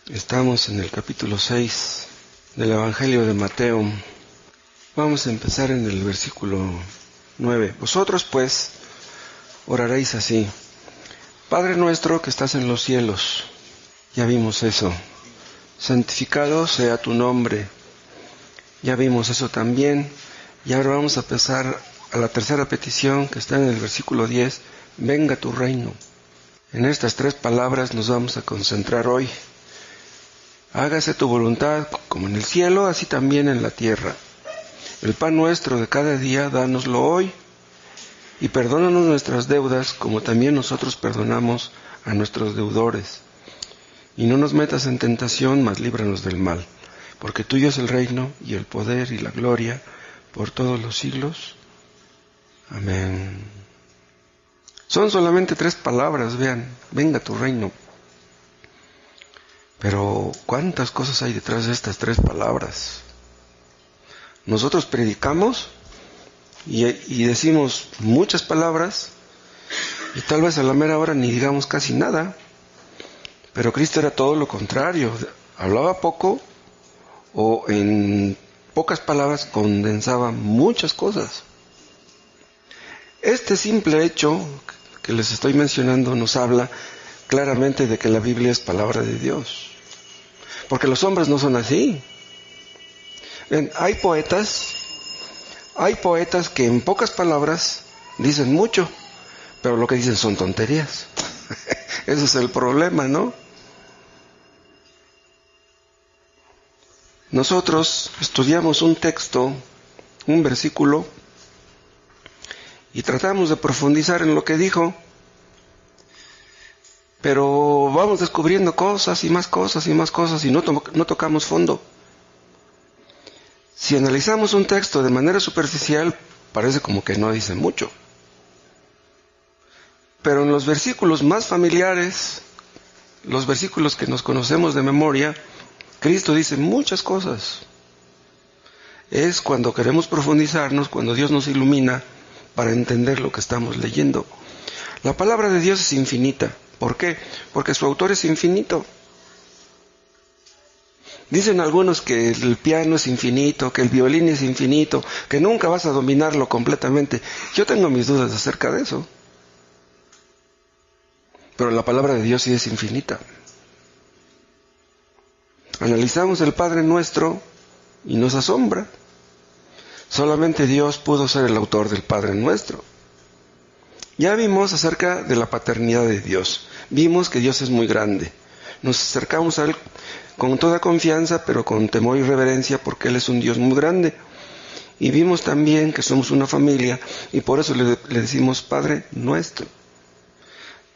Estamos en el capítulo 6 del Evangelio de Mateo. Vamos a empezar en el versículo 9. Vosotros pues oraréis así: Padre nuestro que estás en los cielos. Ya vimos eso. Santificado sea tu nombre. Ya vimos eso también. Y ahora vamos a pasar a la tercera petición que está en el versículo 10. Venga tu reino. En estas tres palabras nos vamos a concentrar hoy. Hágase tu voluntad como en el cielo, así también en la tierra. El pan nuestro de cada día, dánoslo hoy, y perdónanos nuestras deudas, como también nosotros perdonamos a nuestros deudores. Y no nos metas en tentación, mas líbranos del mal, porque tuyo es el reino, y el poder, y la gloria, por todos los siglos. Amén. Son solamente tres palabras, vean, venga tu reino. Pero ¿cuántas cosas hay detrás de estas tres palabras? Nosotros predicamos y decimos muchas palabras y tal vez a la mera hora ni digamos casi nada. Pero Cristo era todo lo contrario. Hablaba poco o en pocas palabras condensaba muchas cosas. Este simple hecho que les estoy mencionando nos habla claramente de que la Biblia es palabra de Dios. Porque los hombres no son así. Ven, hay poetas que en pocas palabras dicen mucho, pero lo que dicen son tonterías. Ese es el problema, ¿no? Nosotros estudiamos un texto, un versículo, y tratamos de profundizar en lo que dijo, pero vamos descubriendo cosas y más cosas y más cosas y no tocamos fondo. Si analizamos un texto de manera superficial, parece como que no dice mucho. Pero en los versículos más familiares, los versículos que nos conocemos de memoria, Cristo dice muchas cosas. Es cuando queremos profundizarnos, cuando Dios nos ilumina para entender lo que estamos leyendo. La palabra de Dios es infinita. ¿Por qué? Porque su autor es infinito. Dicen algunos que el piano es infinito, que el violín es infinito, que nunca vas a dominarlo completamente. Yo tengo mis dudas acerca de eso. Pero la palabra de Dios sí es infinita. Analizamos el Padre Nuestro y nos asombra. Solamente Dios pudo ser el autor del Padre Nuestro. Ya vimos acerca de la paternidad de Dios. Vimos que Dios es muy grande. Nos acercamos a Él con toda confianza, pero con temor y reverencia, porque Él es un Dios muy grande. Y vimos también que somos una familia, y por eso le decimos Padre Nuestro.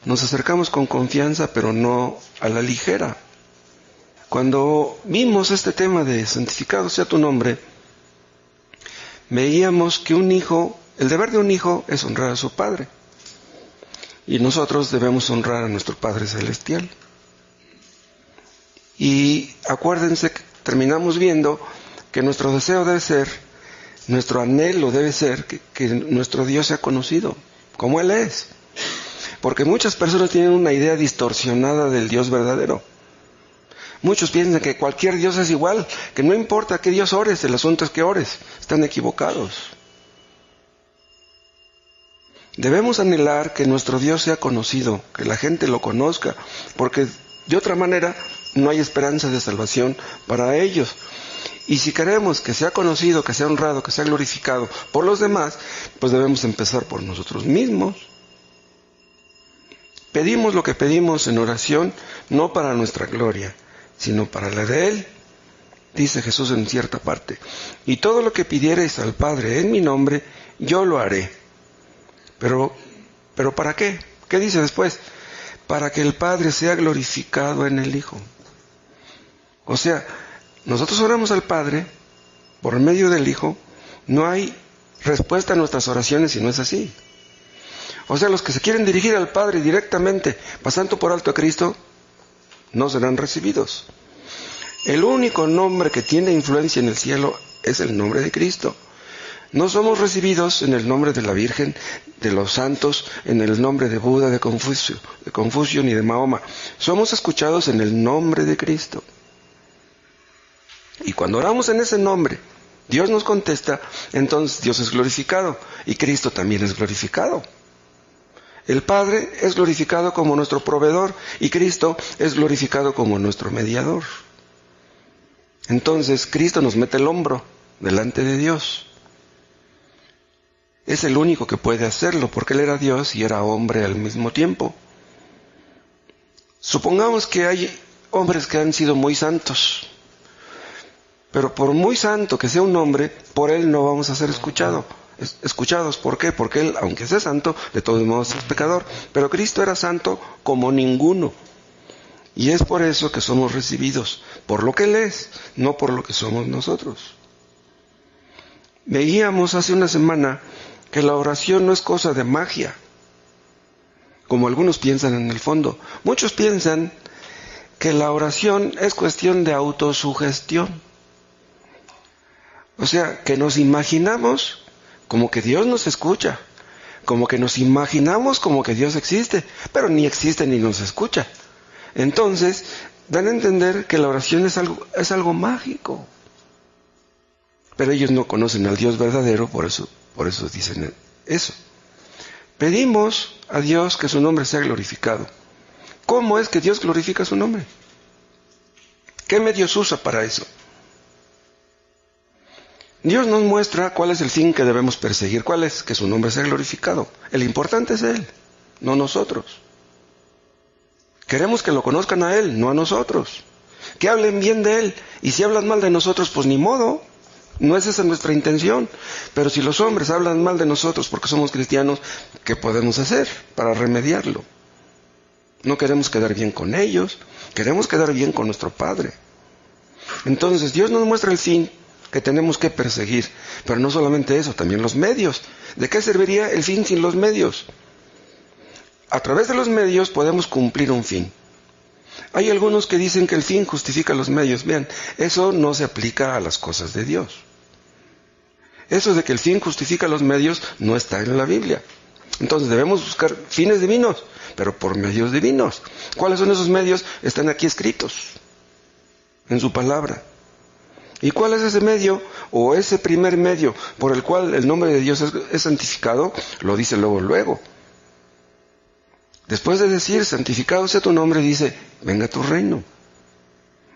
Nos acercamos con confianza, pero no a la ligera. Cuando vimos este tema de santificado sea tu nombre, veíamos que el deber de un hijo es honrar a su padre. Y nosotros debemos honrar a nuestro Padre Celestial. Y acuérdense que terminamos viendo que nuestro deseo debe ser, nuestro anhelo debe ser que nuestro Dios sea conocido, como Él es. Porque muchas personas tienen una idea distorsionada del Dios verdadero. Muchos piensan que cualquier Dios es igual, que no importa qué Dios ores, el asunto es que ores. Están equivocados. Debemos anhelar que nuestro Dios sea conocido, que la gente lo conozca, porque de otra manera no hay esperanza de salvación para ellos. Y si queremos que sea conocido, que sea honrado, que sea glorificado por los demás, pues debemos empezar por nosotros mismos. Pedimos lo que pedimos en oración, no para nuestra gloria, sino para la de Él. Dice Jesús en cierta parte: y todo lo que pidiereis al Padre en mi nombre, yo lo haré. Pero ¿para qué? ¿Qué dice después? Para que el Padre sea glorificado en el Hijo. O sea, nosotros oramos al Padre por medio del Hijo. No hay respuesta a nuestras oraciones si no es así. O sea, los que se quieren dirigir al Padre directamente, pasando por alto a Cristo, no serán recibidos. El único nombre que tiene influencia en el cielo es el nombre de Cristo. No somos recibidos en el nombre de la Virgen, de los santos, en el nombre de Buda, de Confucio ni de Mahoma. Somos escuchados en el nombre de Cristo. Y cuando oramos en ese nombre, Dios nos contesta, entonces Dios es glorificado y Cristo también es glorificado. El Padre es glorificado como nuestro proveedor y Cristo es glorificado como nuestro mediador. Entonces Cristo nos mete el hombro delante de Dios. Es el único que puede hacerlo porque Él era Dios y era hombre al mismo tiempo. Supongamos que hay hombres que han sido muy santos, pero por muy santo que sea un hombre, por Él no vamos a ser escuchados. ¿Por qué? Porque Él, aunque sea santo, de todos modos es pecador. Pero Cristo era santo como ninguno. Y es por eso que somos recibidos, por lo que Él es, no por lo que somos nosotros. Veíamos hace una semana que la oración no es cosa de magia, como algunos piensan en el fondo. Muchos piensan que la oración es cuestión de autosugestión. O sea, que nos imaginamos como que Dios nos escucha, como que nos imaginamos como que Dios existe, pero ni existe ni nos escucha. Entonces, dan a entender que la oración es algo mágico. Pero ellos no conocen al Dios verdadero, por eso dicen eso. Pedimos a Dios que su nombre sea glorificado. ¿Cómo es que Dios glorifica su nombre? ¿Qué medios usa para eso? Dios nos muestra cuál es el fin que debemos perseguir, cuál es que su nombre sea glorificado. El importante es Él, no nosotros. Queremos que lo conozcan a Él, no a nosotros. Que hablen bien de Él, y si hablan mal de nosotros, pues ni modo. No es esa nuestra intención. Pero si los hombres hablan mal de nosotros porque somos cristianos, ¿qué podemos hacer para remediarlo? No queremos quedar bien con ellos, queremos quedar bien con nuestro Padre. Entonces Dios nos muestra el fin que tenemos que perseguir. Pero no solamente eso, también los medios. ¿De qué serviría el fin sin los medios? A través de los medios podemos cumplir un fin. Hay algunos que dicen que el fin justifica los medios. Vean, eso no se aplica a las cosas de Dios. Eso de que el fin justifica los medios no está en la Biblia. Entonces debemos buscar fines divinos, pero por medios divinos. ¿Cuáles son esos medios? Están aquí escritos, en su palabra. ¿Y cuál es ese medio, o ese primer medio, por el cual el nombre de Dios es santificado? Lo dice luego. Después de decir, santificado sea tu nombre, dice, venga tu reino.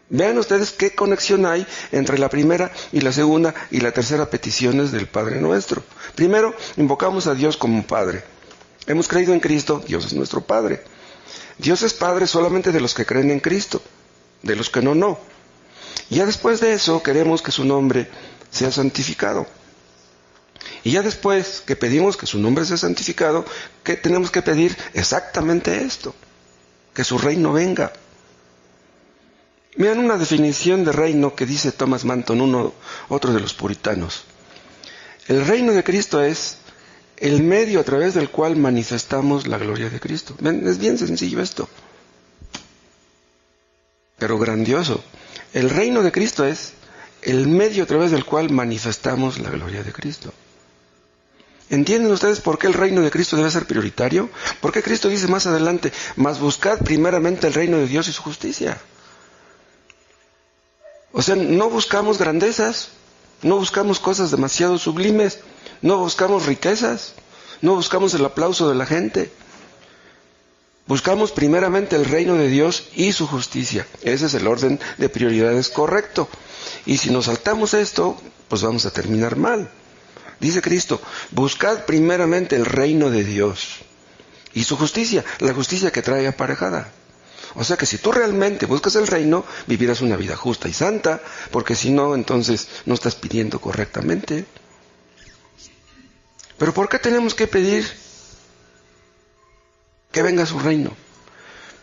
Vean ustedes qué conexión hay entre la primera y la segunda y la tercera peticiones del Padre Nuestro. Primero, invocamos a Dios como Padre. Hemos creído en Cristo, Dios es nuestro Padre. Dios es Padre solamente de los que creen en Cristo, de los que no. Y ya después de eso, queremos que su nombre sea santificado. Y ya después que pedimos que su nombre sea santificado, ¿qué tenemos que pedir? Exactamente esto, que su reino venga. Vean una definición de reino que dice Thomas Manton, otro de los puritanos. El reino de Cristo es el medio a través del cual manifestamos la gloria de Cristo. ¿Ven? Es bien sencillo esto, pero grandioso. El reino de Cristo es el medio a través del cual manifestamos la gloria de Cristo. ¿Entienden ustedes por qué el reino de Cristo debe ser prioritario? Porque Cristo dice más adelante, mas buscad primeramente el reino de Dios y su justicia. O sea, no buscamos grandezas, no buscamos cosas demasiado sublimes, no buscamos riquezas, no buscamos el aplauso de la gente. Buscamos primeramente el reino de Dios y su justicia. Ese es el orden de prioridades correcto. Y si nos saltamos esto, pues vamos a terminar mal. Dice Cristo, buscad primeramente el reino de Dios y su justicia, la justicia que trae aparejada. O sea que si tú realmente buscas el reino, vivirás una vida justa y santa, porque si no, entonces no estás pidiendo correctamente. Pero ¿por qué tenemos que pedir que venga su reino?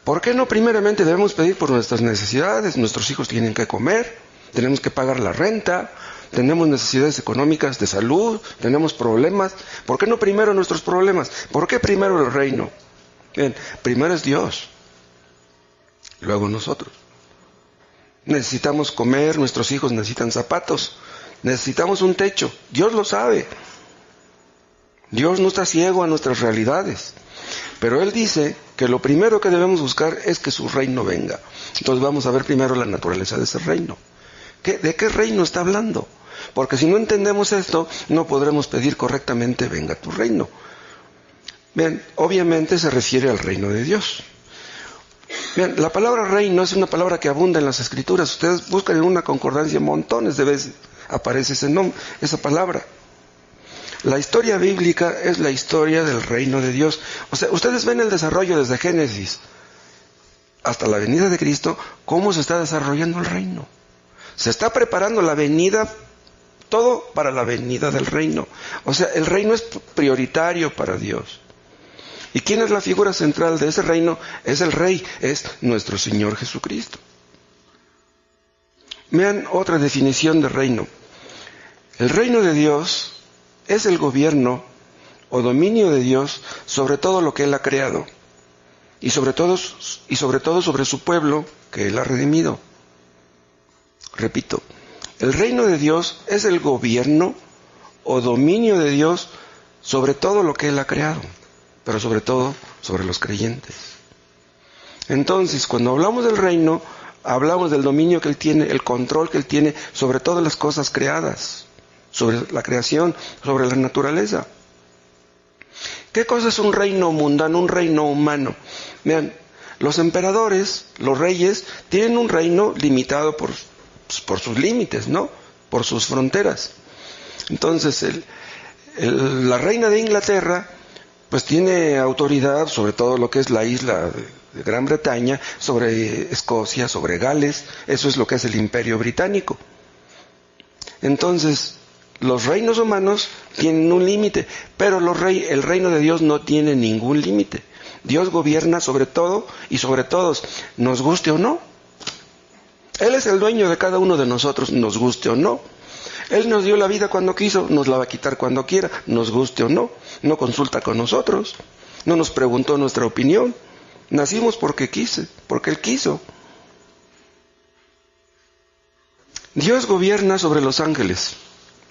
¿Por qué no primeramente debemos pedir por nuestras necesidades? Nuestros hijos tienen que comer, tenemos que pagar la renta, tenemos necesidades económicas, de salud, tenemos problemas. ¿Por qué no primero nuestros problemas? ¿Por qué primero el reino? Bien, primero es Dios, luego nosotros. Necesitamos comer, nuestros hijos necesitan zapatos. Necesitamos un techo. Dios lo sabe. Dios no está ciego a nuestras realidades. Pero Él dice que lo primero que debemos buscar es que su reino venga. Entonces vamos a ver primero la naturaleza de ese reino. ¿De qué reino está hablando? Porque si no entendemos esto, no podremos pedir correctamente, venga tu reino. Bien, obviamente se refiere al reino de Dios. Bien, la palabra reino es una palabra que abunda en las Escrituras. Ustedes buscan en una concordancia montones de veces aparece esa palabra. La historia bíblica es la historia del reino de Dios. O sea, ustedes ven el desarrollo desde Génesis hasta la venida de Cristo, cómo se está desarrollando el reino. Se está preparando la venida, todo para la venida del reino. O sea, el reino es prioritario para Dios. ¿Y quién es la figura central de ese reino? Es el Rey, es nuestro Señor Jesucristo. Vean otra definición de reino. El reino de Dios es el gobierno o dominio de Dios sobre todo lo que Él ha creado y sobre todo sobre su pueblo que Él ha redimido. Repito, el reino de Dios es el gobierno o dominio de Dios sobre todo lo que Él ha creado, pero sobre todo sobre los creyentes. Entonces, cuando hablamos del reino, hablamos del dominio que Él tiene, el control que Él tiene sobre todas las cosas creadas, sobre la creación, sobre la naturaleza. ¿Qué cosa es un reino mundano, un reino humano? Vean, los emperadores, los reyes, tienen un reino limitado por sus límites, ¿no? Por sus fronteras. Entonces, la reina de Inglaterra, pues tiene autoridad sobre todo lo que es la isla de Gran Bretaña, sobre Escocia, sobre Gales. Eso es lo que es el Imperio Británico. Entonces, los reinos humanos tienen un límite, pero el reino de Dios no tiene ningún límite. Dios gobierna sobre todo y sobre todos, nos guste o no. Él es el dueño de cada uno de nosotros, nos guste o no. Él nos dio la vida cuando quiso, nos la va a quitar cuando quiera, nos guste o no. No consulta con nosotros, no nos preguntó nuestra opinión. Nacimos porque Él quiso. Dios gobierna sobre los ángeles,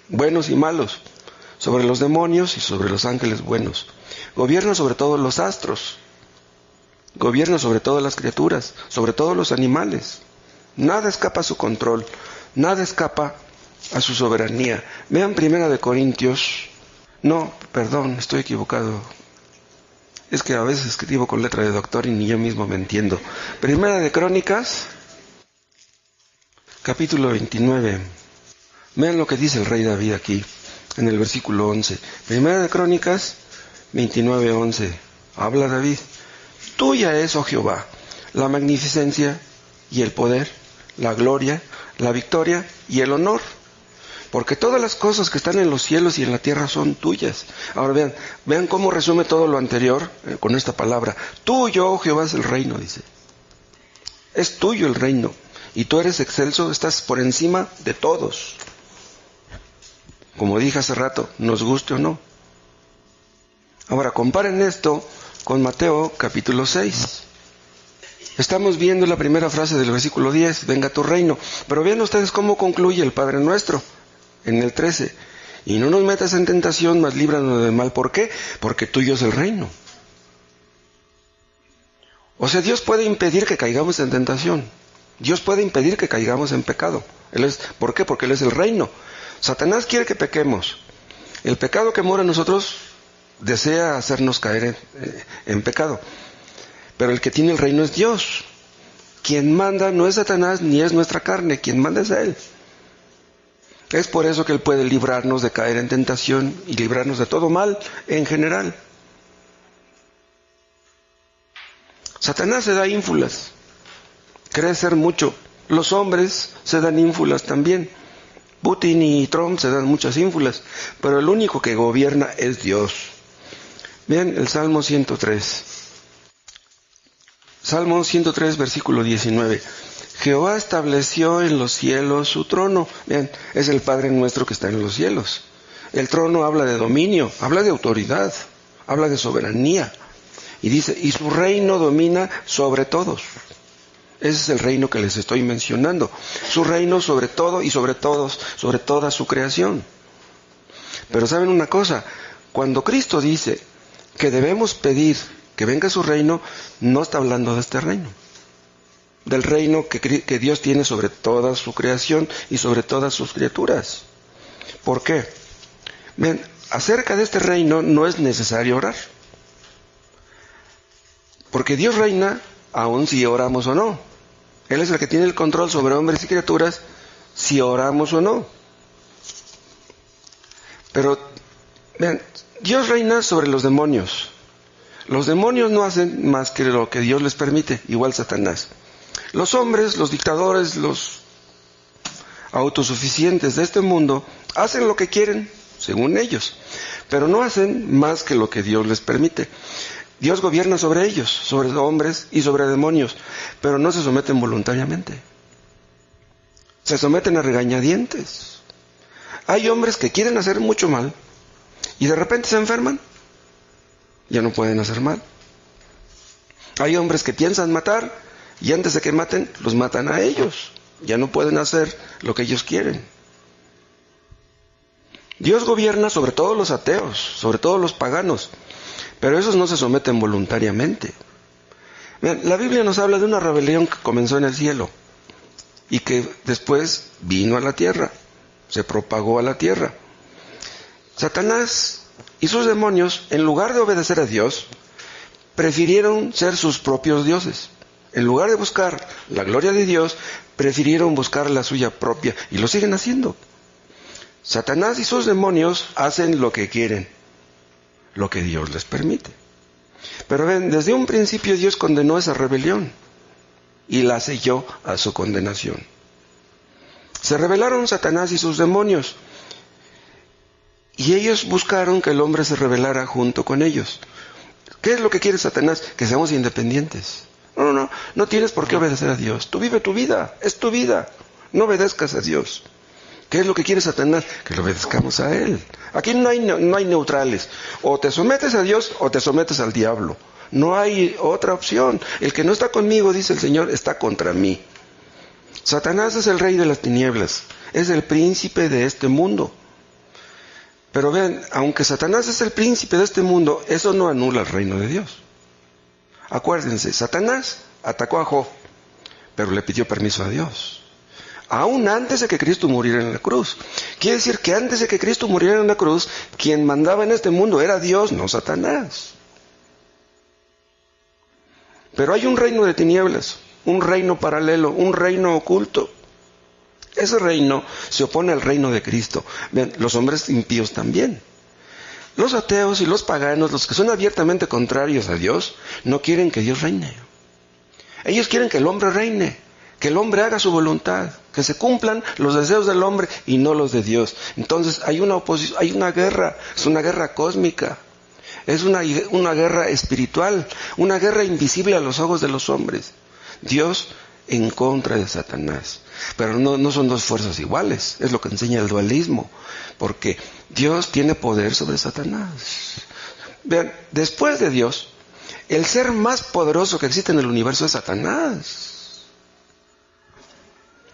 buenos y malos, sobre los demonios y sobre los ángeles buenos. Gobierna sobre todos los astros, gobierna sobre todas las criaturas, sobre todos los animales. Nada escapa a su control, nada escapa a su soberanía. Vean 1 Corintios. No, perdón, estoy equivocado. Es que a veces escribo con letra de doctor y ni yo mismo me entiendo. 1 Crónicas, capítulo 29. Vean lo que dice el rey David aquí, en el versículo 11. 1 Crónicas 29:11. Habla David: tuya es, oh Jehová, la magnificencia y el poder, la gloria, la victoria y el honor, porque todas las cosas que están en los cielos y en la tierra son tuyas. Ahora vean cómo resume todo lo anterior con esta palabra. Tuyo, oh Jehová, es el reino, dice. Es tuyo el reino, y tú eres excelso, estás por encima de todos. Como dije hace rato, nos guste o no. Ahora comparen esto con Mateo capítulo 6. Estamos viendo la primera frase del versículo 10, venga tu reino. Pero vean ustedes cómo concluye el Padre Nuestro en el 13. Y no nos metas en tentación, mas líbranos del mal. ¿Por qué? Porque tuyo es el reino. O sea, Dios puede impedir que caigamos en tentación. Dios puede impedir que caigamos en pecado. ¿Por qué? Porque Él es el reino. Satanás quiere que pequemos. El pecado que mora en nosotros desea hacernos caer en pecado. Pero el que tiene el reino es Dios. Quien manda no es Satanás ni es nuestra carne, quien manda es Él. Es por eso que Él puede librarnos de caer en tentación y librarnos de todo mal en general. Satanás se da ínfulas, cree ser mucho. Los hombres se dan ínfulas también. Putin y Trump se dan muchas ínfulas, pero el único que gobierna es Dios. Vean el Salmo 103. Salmo 103, versículo 19. Jehová estableció en los cielos su trono. Vean, es el Padre nuestro que está en los cielos. El trono habla de dominio, habla de autoridad, habla de soberanía. Y dice, y su reino domina sobre todos. Ese es el reino que les estoy mencionando. Su reino sobre todo y sobre todos, sobre toda su creación. Pero ¿saben una cosa? Cuando Cristo dice que debemos pedir que venga su reino, no está hablando de este reino. Del reino que Dios tiene sobre toda su creación y sobre todas sus criaturas. ¿Por qué? Bien, acerca de este reino no es necesario orar. Porque Dios reina aun si oramos o no. Él es el que tiene el control sobre hombres y criaturas, si oramos o no. Pero, vean, Dios reina sobre los demonios. Los demonios no hacen más que lo que Dios les permite, igual Satanás. Los hombres, los dictadores, los autosuficientes de este mundo, hacen lo que quieren, según ellos, pero no hacen más que lo que Dios les permite. Dios gobierna sobre ellos, sobre hombres y sobre demonios, pero no se someten voluntariamente. Se someten a regañadientes. Hay hombres que quieren hacer mucho mal y de repente se enferman. Ya no pueden hacer mal. Hay hombres que piensan matar y antes de que maten, los matan a ellos. Ya no pueden hacer lo que ellos quieren. Dios gobierna sobre todos los ateos, sobre todos los paganos, pero esos no se someten voluntariamente. Vean, la Biblia nos habla de una rebelión que comenzó en el cielo y que después vino a la tierra, se propagó a la tierra. Satanás y sus demonios, en lugar de obedecer a Dios, prefirieron ser sus propios dioses. En lugar de buscar la gloria de Dios, prefirieron buscar la suya propia y lo siguen haciendo. Satanás y sus demonios hacen lo que quieren, lo que Dios les permite. Pero ven, desde un principio Dios condenó esa rebelión y la selló a su condenación. Se rebelaron Satanás y sus demonios y ellos buscaron que el hombre se rebelara junto con ellos. ¿Qué es lo que quiere Satanás? Que seamos independientes. No tienes por qué obedecer a Dios. Tú vive tu vida, es tu vida. No obedezcas a Dios. ¿Qué es lo que quiere Satanás? Que le obedezcamos a Él. Aquí no hay neutrales. O te sometes a Dios o te sometes al diablo. No hay otra opción. El que no está conmigo, dice el Señor, está contra mí. Satanás es el rey de las tinieblas. Es el príncipe de este mundo. Pero vean, aunque Satanás es el príncipe de este mundo, eso no anula el reino de Dios. Acuérdense, Satanás atacó a Job, pero le pidió permiso a Dios. Aún antes de que Cristo muriera en la cruz. Quiere decir que antes de que Cristo muriera en la cruz, quien mandaba en este mundo era Dios, no Satanás. Pero hay un reino de tinieblas, un reino paralelo, un reino oculto. Ese reino se opone al reino de Cristo. Vean, los hombres impíos también. Los ateos y los paganos, los que son abiertamente contrarios a Dios, no quieren que Dios reine. Ellos quieren que el hombre reine, que el hombre haga su voluntad, que se cumplan los deseos del hombre y no los de Dios. Entonces hay una oposición, hay una guerra, es una guerra cósmica, es una guerra espiritual, una guerra invisible a los ojos de los hombres. Dios en contra de Satanás. Pero no son dos fuerzas iguales, es lo que enseña el dualismo, porque Dios tiene poder sobre Satanás. Vean, después de Dios, el ser más poderoso que existe en el universo es Satanás.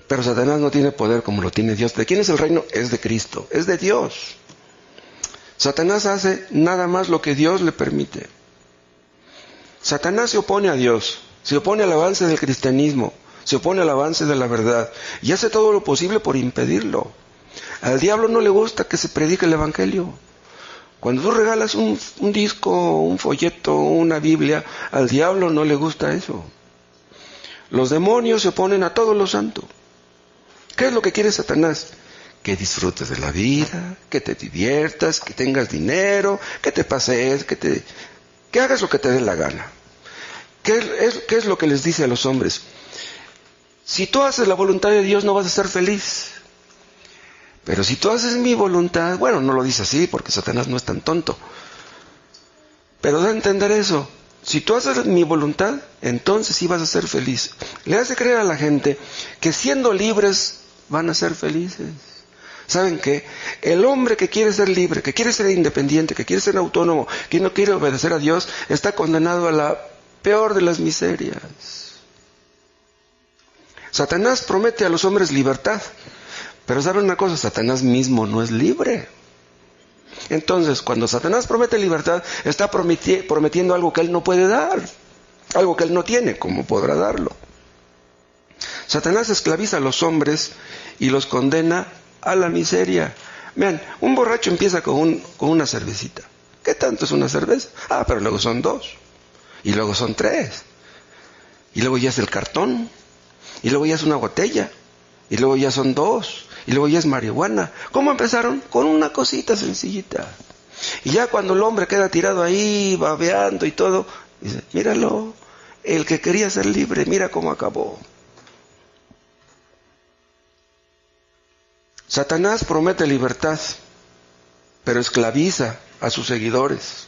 Pero Satanás no tiene poder como lo tiene Dios. ¿De quién es el reino? Es de Cristo, es de Dios. Satanás hace nada más lo que Dios le permite. Satanás se opone a Dios, se opone al avance del cristianismo, se opone al avance de la verdad y hace todo lo posible por impedirlo. Al diablo no le gusta que se predique el evangelio. Cuando tú regalas un disco, un folleto, una Biblia, al diablo no le gusta eso. Los demonios se oponen a todo lo santo. ¿Qué es lo que quiere Satanás? Que disfrutes de la vida, que te diviertas, que tengas dinero, que te pasees, que hagas lo que te dé la gana. ¿Qué es lo que les dice a los hombres? Si tú haces la voluntad de Dios no vas a ser feliz. Pero si tú haces mi voluntad, bueno, no lo dice así porque Satanás no es tan tonto. Pero da a entender eso. Si tú haces mi voluntad, entonces sí vas a ser feliz. Le hace creer a la gente que siendo libres van a ser felices. ¿Saben qué? El hombre que quiere ser libre, que quiere ser independiente, que quiere ser autónomo, que no quiere obedecer a Dios, está condenado a la peor de las miserias. Satanás promete a los hombres libertad, pero ¿saben una cosa? Satanás mismo no es libre. Entonces, cuando Satanás promete libertad, está prometiendo algo que él no puede dar, algo que él no tiene, ¿cómo podrá darlo? Satanás esclaviza a los hombres y los condena a la miseria. Vean, un borracho empieza con una cervecita. ¿Qué tanto es una cerveza? Pero luego son 2, y luego son 3, y luego ya es el cartón, y luego ya es una botella, y luego ya son 2, y luego ya es marihuana. ¿Cómo empezaron? Con una cosita sencillita. Y ya cuando el hombre queda tirado ahí, babeando y todo, dice, míralo, el que quería ser libre, mira cómo acabó. Satanás promete libertad, pero esclaviza a sus seguidores.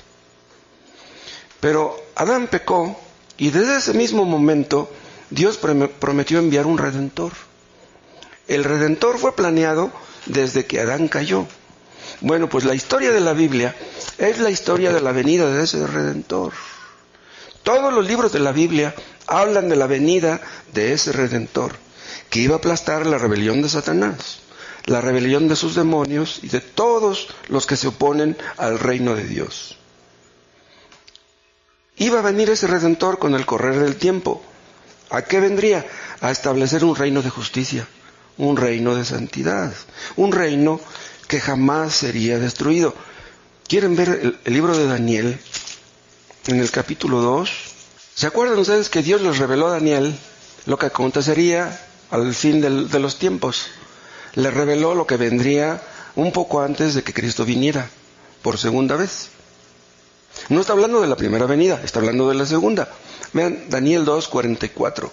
Pero Adán pecó y desde ese mismo momento Dios prometió enviar un redentor. El redentor fue planeado desde que Adán cayó. Bueno, pues la historia de la Biblia es la historia de la venida de ese redentor. Todos los libros de la Biblia hablan de la venida de ese redentor, que iba a aplastar la rebelión de Satanás, la rebelión de sus demonios y de todos los que se oponen al reino de Dios. Iba a venir ese redentor con el correr del tiempo. ¿A qué vendría? A establecer un reino de justicia, un reino de santidad, un reino que jamás sería destruido. ¿Quieren ver el libro de Daniel? En el capítulo 2, ¿se acuerdan ustedes que Dios les reveló a Daniel lo que acontecería al fin de los tiempos? Le reveló lo que vendría un poco antes de que Cristo viniera por segunda vez. No está hablando de la primera venida, está hablando de la segunda. Vean, Daniel 2:44.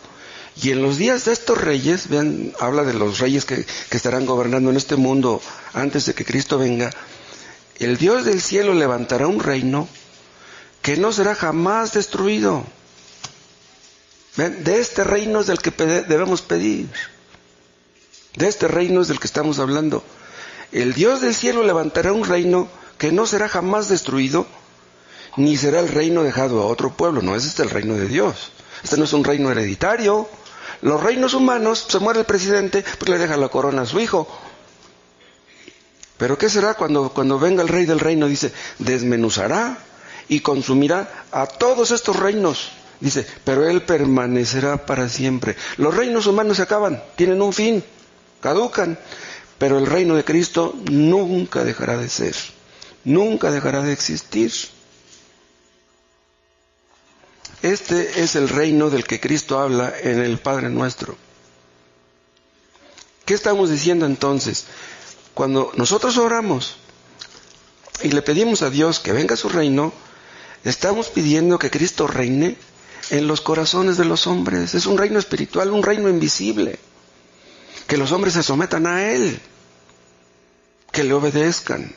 Y en los días de estos reyes, vean, habla de los reyes que estarán gobernando en este mundo antes de que Cristo venga. El Dios del cielo levantará un reino que no será jamás destruido. Vean, de este reino es del que debemos pedir. De este reino es del que estamos hablando. El Dios del cielo levantará un reino que no será jamás destruido, ni será el reino dejado a otro pueblo. No, ese es el reino de Dios. Este no es un reino hereditario. Los reinos humanos, se muere el presidente, pues le deja la corona a su hijo. Pero ¿qué será cuando venga el rey del reino? Dice, desmenuzará y consumirá a todos estos reinos. Dice, pero él permanecerá para siempre. Los reinos humanos se acaban, tienen un fin, caducan. Pero el reino de Cristo nunca dejará de ser, nunca dejará de existir. Este es el reino del que Cristo habla en el Padre Nuestro. ¿Qué estamos diciendo entonces? Cuando nosotros oramos y le pedimos a Dios que venga a su reino, estamos pidiendo que Cristo reine en los corazones de los hombres. Es un reino espiritual, un reino invisible. Que los hombres se sometan a Él, que le obedezcan.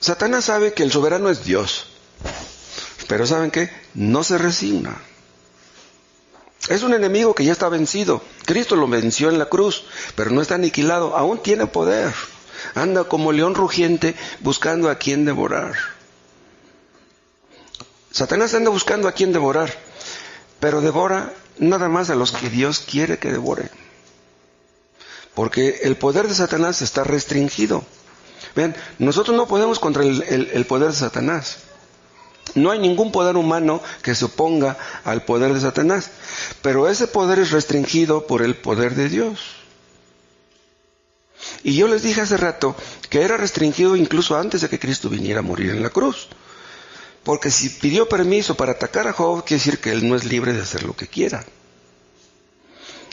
Satanás sabe que el soberano es Dios, pero ¿saben qué? No se resigna. Es un enemigo que ya está vencido. Cristo lo venció en la cruz, pero no está aniquilado, aún tiene poder. Anda como león rugiente buscando a quien devorar. Satanás anda buscando a quien devorar, pero devora nada más a los que Dios quiere que devore. Porque el poder de Satanás está restringido. Vean, nosotros no podemos contra el poder de Satanás. No hay ningún poder humano que se oponga al poder de Satanás. Pero ese poder es restringido por el poder de Dios. Y yo les dije hace rato que era restringido incluso antes de que Cristo viniera a morir en la cruz. Porque si pidió permiso para atacar a Job, quiere decir que él no es libre de hacer lo que quiera.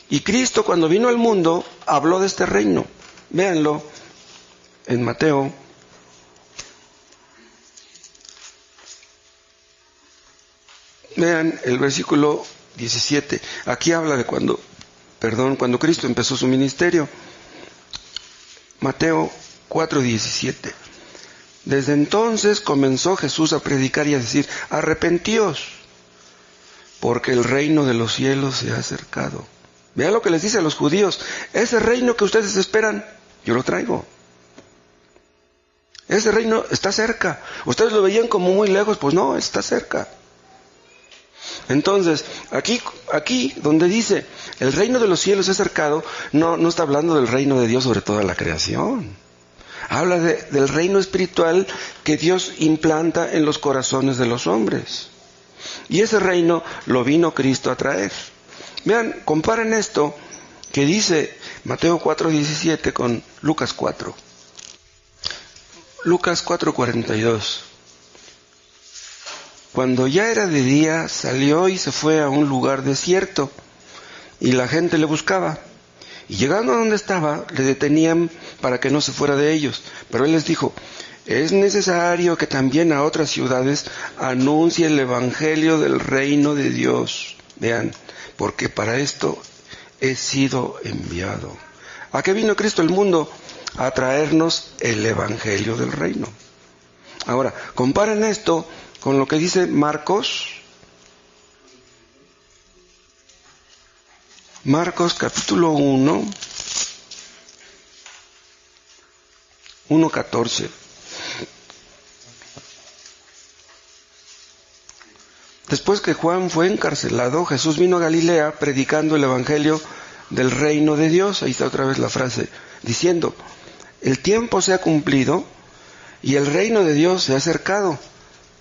Y Cristo, cuando vino al mundo, habló de este reino. Véanlo en Mateo. Vean el versículo 17. Aquí habla de cuando Cristo empezó su ministerio. Mateo 4:17. Desde entonces comenzó Jesús a predicar y a decir, arrepentíos, porque el reino de los cielos se ha acercado. Vean lo que les dice a los judíos, ese reino que ustedes esperan, yo lo traigo. Ese reino está cerca. Ustedes lo veían como muy lejos, pues no, está cerca. Entonces, aquí donde dice, el reino de los cielos es cercado, no está hablando del reino de Dios sobre toda la creación. Habla del reino espiritual que Dios implanta en los corazones de los hombres. Y ese reino lo vino Cristo a traer. Vean, comparen esto que dice Mateo 4:17 con Lucas 4. Lucas 4:42. Cuando ya era de día, salió y se fue a un lugar desierto, y la gente le buscaba. Y llegando a donde estaba, le detenían para que no se fuera de ellos. Pero él les dijo, es necesario que también a otras ciudades anuncie el evangelio del reino de Dios. Vean, porque para esto he sido enviado. ¿A qué vino Cristo al mundo? A traernos el evangelio del reino. Ahora, comparen esto con lo que dice Marcos capítulo 1:14. Después que Juan fue encarcelado, Jesús vino a Galilea predicando el evangelio del reino de Dios. Ahí está otra vez la frase, diciendo, el tiempo se ha cumplido y el reino de Dios se ha acercado.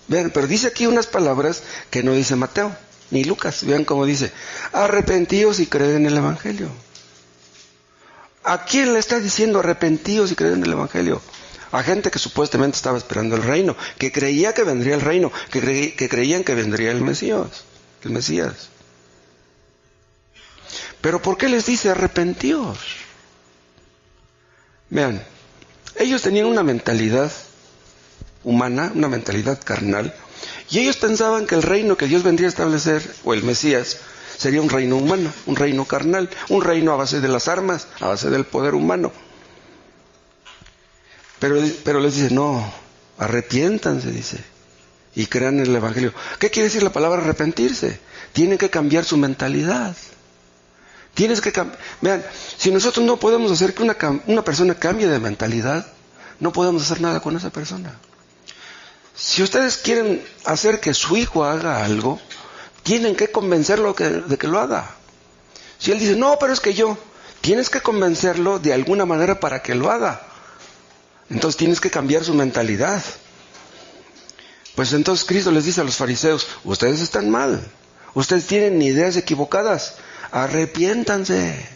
Vean, pero dice aquí unas palabras que no dice Mateo ni Lucas. Vean cómo dice, arrepentíos y creed en el evangelio. ¿A quién le está diciendo arrepentíos y creed en el evangelio? A gente que supuestamente estaba esperando el reino, que creía que vendría el reino, que creían que vendría el Mesías. Pero ¿por qué les dice arrepentíos? Vean, ellos tenían una mentalidad humana, una mentalidad carnal, y ellos pensaban que el reino que Dios vendría a establecer, o el Mesías, sería un reino humano, un reino carnal, un reino a base de las armas, a base del poder humano. Pero les dice, no, arrepiéntanse, dice, y crean en el evangelio. ¿Qué quiere decir la palabra arrepentirse? Tienen que cambiar su mentalidad. Vean, si nosotros no podemos hacer que una persona cambie de mentalidad, no podemos hacer nada con esa persona. Si ustedes quieren hacer que su hijo haga algo, tienen que convencerlo de que lo haga. Si él dice, no, pero es que tienes que convencerlo de alguna manera para que lo haga. Entonces tienes que cambiar su mentalidad. Pues entonces Cristo les dice a los fariseos, ustedes están mal, ustedes tienen ideas equivocadas, arrepiéntanse,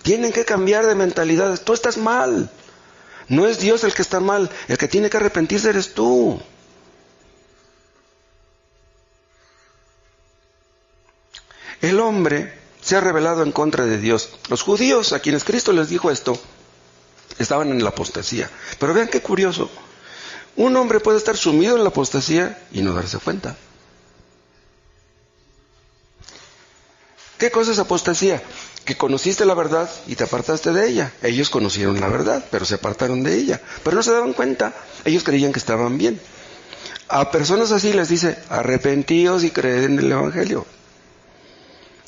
tienen que cambiar de mentalidad, tú estás mal, no es Dios el que está mal, el que tiene que arrepentirse eres tú. El hombre se ha rebelado en contra de Dios. Los judíos a quienes Cristo les dijo esto, estaban en la apostasía. Pero vean qué curioso. Un hombre puede estar sumido en la apostasía y no darse cuenta. ¿Qué cosa es apostasía? Que conociste la verdad y te apartaste de ella. Ellos conocieron la verdad, pero se apartaron de ella. Pero no se daban cuenta. Ellos creían que estaban bien. A personas así les dice, arrepentíos y creed en el evangelio.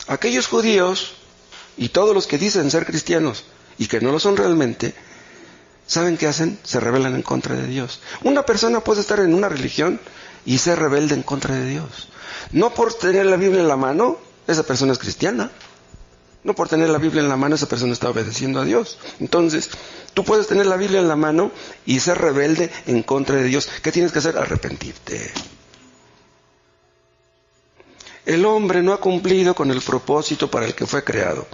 Aquellos judíos y todos los que dicen ser cristianos y que no lo son realmente, ¿saben qué hacen? Se rebelan en contra de Dios. Una persona puede estar en una religión y ser rebelde en contra de Dios. No por tener la Biblia en la mano, esa persona es cristiana. No por tener la Biblia en la mano, esa persona está obedeciendo a Dios. Entonces, tú puedes tener la Biblia en la mano y ser rebelde en contra de Dios. ¿Qué tienes que hacer? Arrepentirte. El hombre no ha cumplido con el propósito para el que fue creado.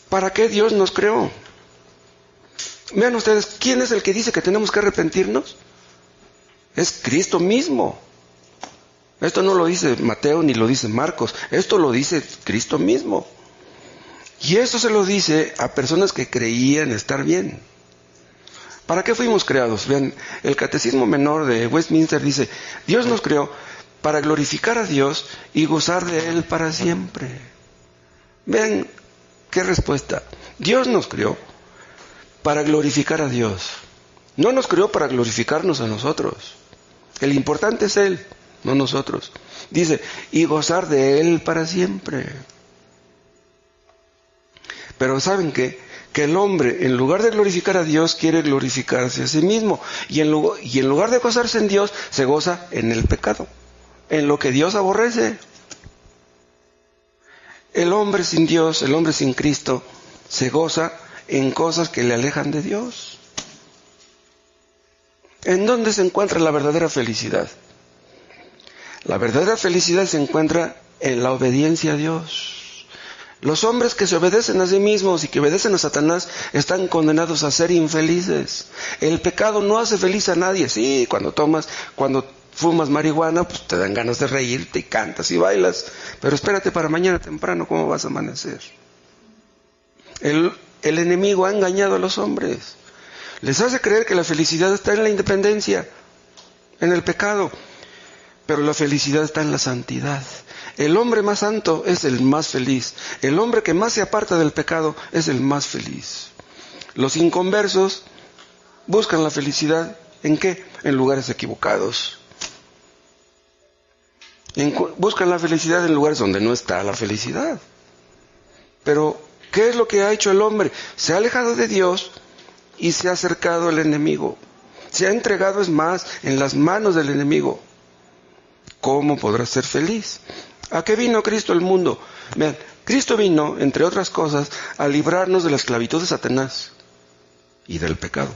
¿Para qué Dios nos creó? Vean ustedes, ¿quién es el que dice que tenemos que arrepentirnos? Es Cristo mismo. Esto no lo dice Mateo ni lo dice Marcos, esto lo dice Cristo mismo. Y esto se lo dice a personas que creían estar bien. ¿Para qué fuimos creados? Vean, el Catecismo Menor de Westminster dice, Dios nos creó para glorificar a Dios y gozar de Él para siempre. Vean qué respuesta. Dios nos creó para glorificar a Dios. No nos creó para glorificarnos a nosotros. El importante es Él, no nosotros. Dice, y gozar de Él para siempre. Pero ¿saben qué? Que el hombre, en lugar de glorificar a Dios, quiere glorificarse a sí mismo. Y en lugar de gozarse en Dios, se goza en el pecado, en lo que Dios aborrece. El hombre sin Dios, el hombre sin Cristo, se goza en cosas que le alejan de Dios. ¿En dónde se encuentra la verdadera felicidad? La verdadera felicidad se encuentra en la obediencia a Dios. Los hombres que se obedecen a sí mismos y que obedecen a Satanás están condenados a ser infelices. El pecado no hace feliz a nadie. Sí, cuando fumas marihuana, pues te dan ganas de reírte y cantas y bailas. Pero espérate para mañana temprano, ¿cómo vas a amanecer? El enemigo ha engañado a los hombres. Les hace creer que la felicidad está en la independencia, en el pecado. Pero la felicidad está en la santidad. El hombre más santo es el más feliz. El hombre que más se aparta del pecado es el más feliz. Los inconversos buscan la felicidad, ¿en qué? En lugares equivocados. Buscan la felicidad en lugares donde no está la felicidad. Pero, ¿qué es lo que ha hecho el hombre? Se ha alejado de Dios y se ha acercado al enemigo. Se ha entregado, es más, en las manos del enemigo. ¿Cómo podrá ser feliz? ¿A qué vino Cristo al mundo? Vean, Cristo vino, entre otras cosas, a librarnos de la esclavitud de Satanás y del pecado.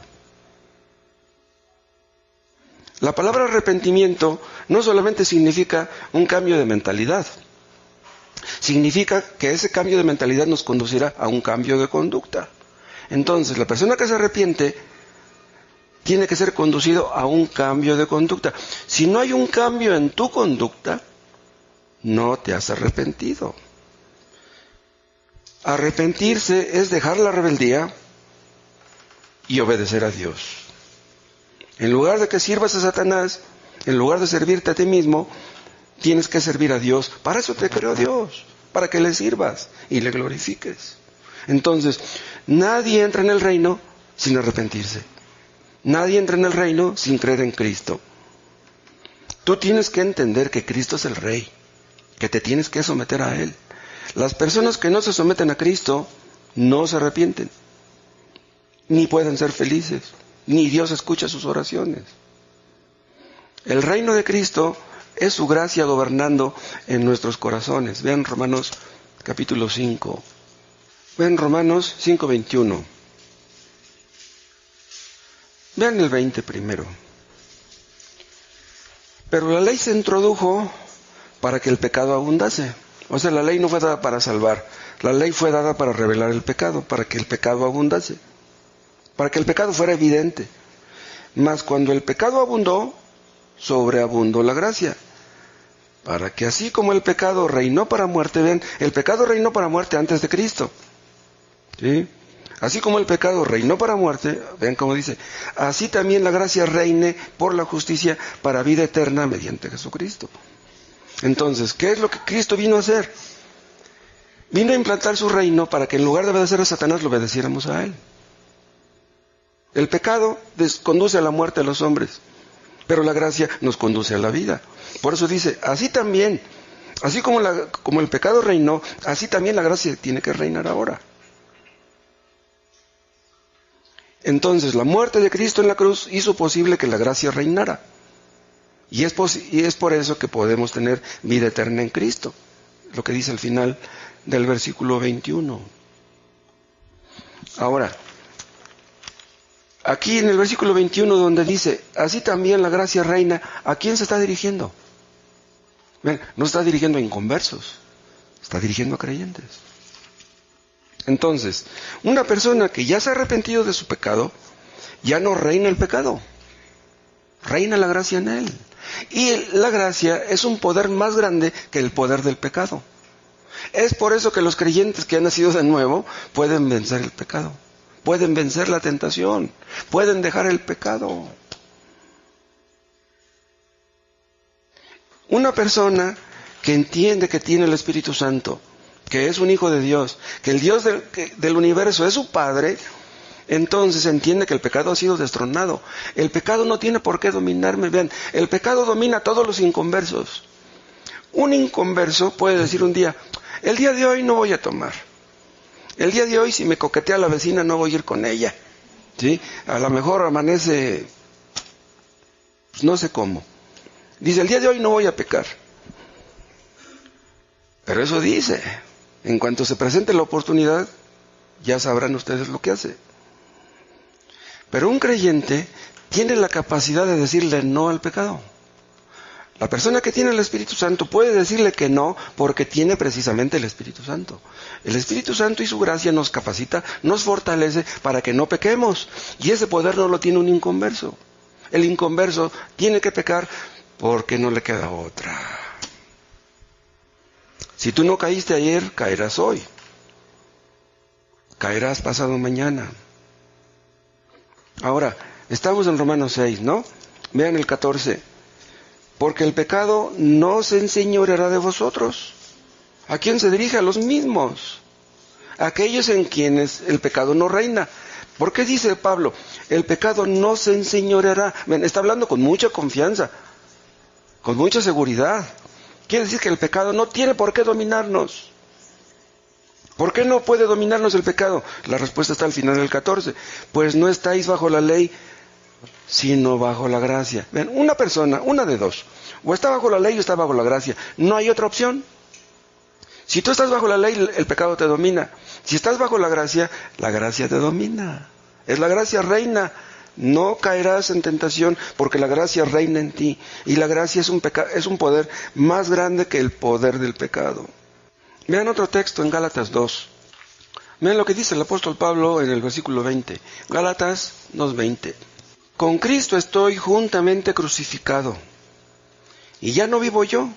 La palabra arrepentimiento no solamente significa un cambio de mentalidad, significa que ese cambio de mentalidad nos conducirá a un cambio de conducta. Entonces, la persona que se arrepiente tiene que ser conducido a un cambio de conducta. Si no hay un cambio en tu conducta, no te has arrepentido. Arrepentirse es dejar la rebeldía y obedecer a Dios. En lugar de que sirvas a Satanás, en lugar de servirte a ti mismo, tienes que servir a Dios. Para eso te creó Dios, para que le sirvas y le glorifiques. Entonces, nadie entra en el reino sin arrepentirse. Nadie entra en el reino sin creer en Cristo. Tú tienes que entender que Cristo es el Rey, que te tienes que someter a Él. Las personas que no se someten a Cristo no se arrepienten, ni pueden ser felices, ni Dios escucha sus oraciones. El reino de Cristo es su gracia gobernando en nuestros corazones. Vean Romanos capítulo 5. Vean Romanos 5:21. Vean el 20 primero. Pero la ley se introdujo para que el pecado abundase. O sea, la ley no fue dada para salvar. La ley fue dada para revelar el pecado, para que el pecado abundase. Para que el pecado fuera evidente. Mas cuando el pecado abundó, sobreabundó la gracia. Para que así como el pecado reinó para muerte, vean, el pecado reinó para muerte antes de Cristo. ¿Sí? Así como el pecado reinó para muerte, vean cómo dice, así también la gracia reine por la justicia para vida eterna mediante Jesucristo. Entonces, ¿qué es lo que Cristo vino a hacer? Vino a implantar su reino para que en lugar de obedecer a Satanás, lo obedeciéramos a Él. El pecado conduce a la muerte a los hombres, pero la gracia nos conduce a la vida. Por eso dice, así también, así como el pecado reinó, así también la gracia tiene que reinar ahora. Entonces, la muerte de Cristo en la cruz hizo posible que la gracia reinara. Y es por eso que podemos tener vida eterna en Cristo. Lo que dice al final del versículo 21. Ahora, aquí en el versículo 21 donde dice, así también la gracia reina, ¿a quién se está dirigiendo? Ven, no está dirigiendo a inconversos, está dirigiendo a creyentes. Entonces, una persona que ya se ha arrepentido de su pecado, ya no reina el pecado, reina la gracia en él. Y la gracia es un poder más grande que el poder del pecado. Es por eso que los creyentes que han nacido de nuevo pueden vencer el pecado, pueden vencer la tentación, pueden dejar el pecado. Una persona que entiende que tiene el Espíritu Santo, que es un hijo de Dios, que el Dios del universo es su Padre, entonces entiende que el pecado ha sido destronado. El pecado no tiene por qué dominarme. Vean, el pecado domina a todos los inconversos. Un inconverso puede decir un día, el día de hoy no voy a tomar. El día de hoy si me coquetea la vecina no voy a ir con ella. ¿Sí? A lo mejor amanece, pues no sé cómo. Dice, el día de hoy no voy a pecar. Pero eso dice. En cuanto se presente la oportunidad, ya sabrán ustedes lo que hace. Pero un creyente tiene la capacidad de decirle no al pecado. La persona que tiene el Espíritu Santo puede decirle que no porque tiene precisamente el Espíritu Santo. El Espíritu Santo y su gracia nos capacita, nos fortalece para que no pequemos. Y ese poder no lo tiene un inconverso. El inconverso tiene que pecar porque no le queda otra. Si tú no caíste ayer, caerás hoy. Caerás pasado mañana. Ahora, estamos en Romanos 6, ¿no? Vean el 14. Porque el pecado no se enseñoreará de vosotros. ¿A quién se dirige? A los mismos. A aquellos en quienes el pecado no reina. ¿Por qué dice Pablo? El pecado no se enseñoreará. Está hablando con mucha confianza, con mucha seguridad. Quiere decir que el pecado no tiene por qué dominarnos. ¿Por qué no puede dominarnos el pecado? La respuesta está al final del 14. Pues no estáis bajo la ley, sino bajo la gracia. Ven, una persona, una de dos. O está bajo la ley o está bajo la gracia. No hay otra opción. Si tú estás bajo la ley, el pecado te domina. Si estás bajo la gracia te domina. Es la gracia reina. No caerás en tentación porque la gracia reina en ti. Y la gracia es un poder más grande que el poder del pecado. Vean otro texto en Gálatas 2. Vean lo que dice el apóstol Pablo en el versículo 20. Gálatas 2:20. Con Cristo estoy juntamente crucificado. Y ya no vivo yo,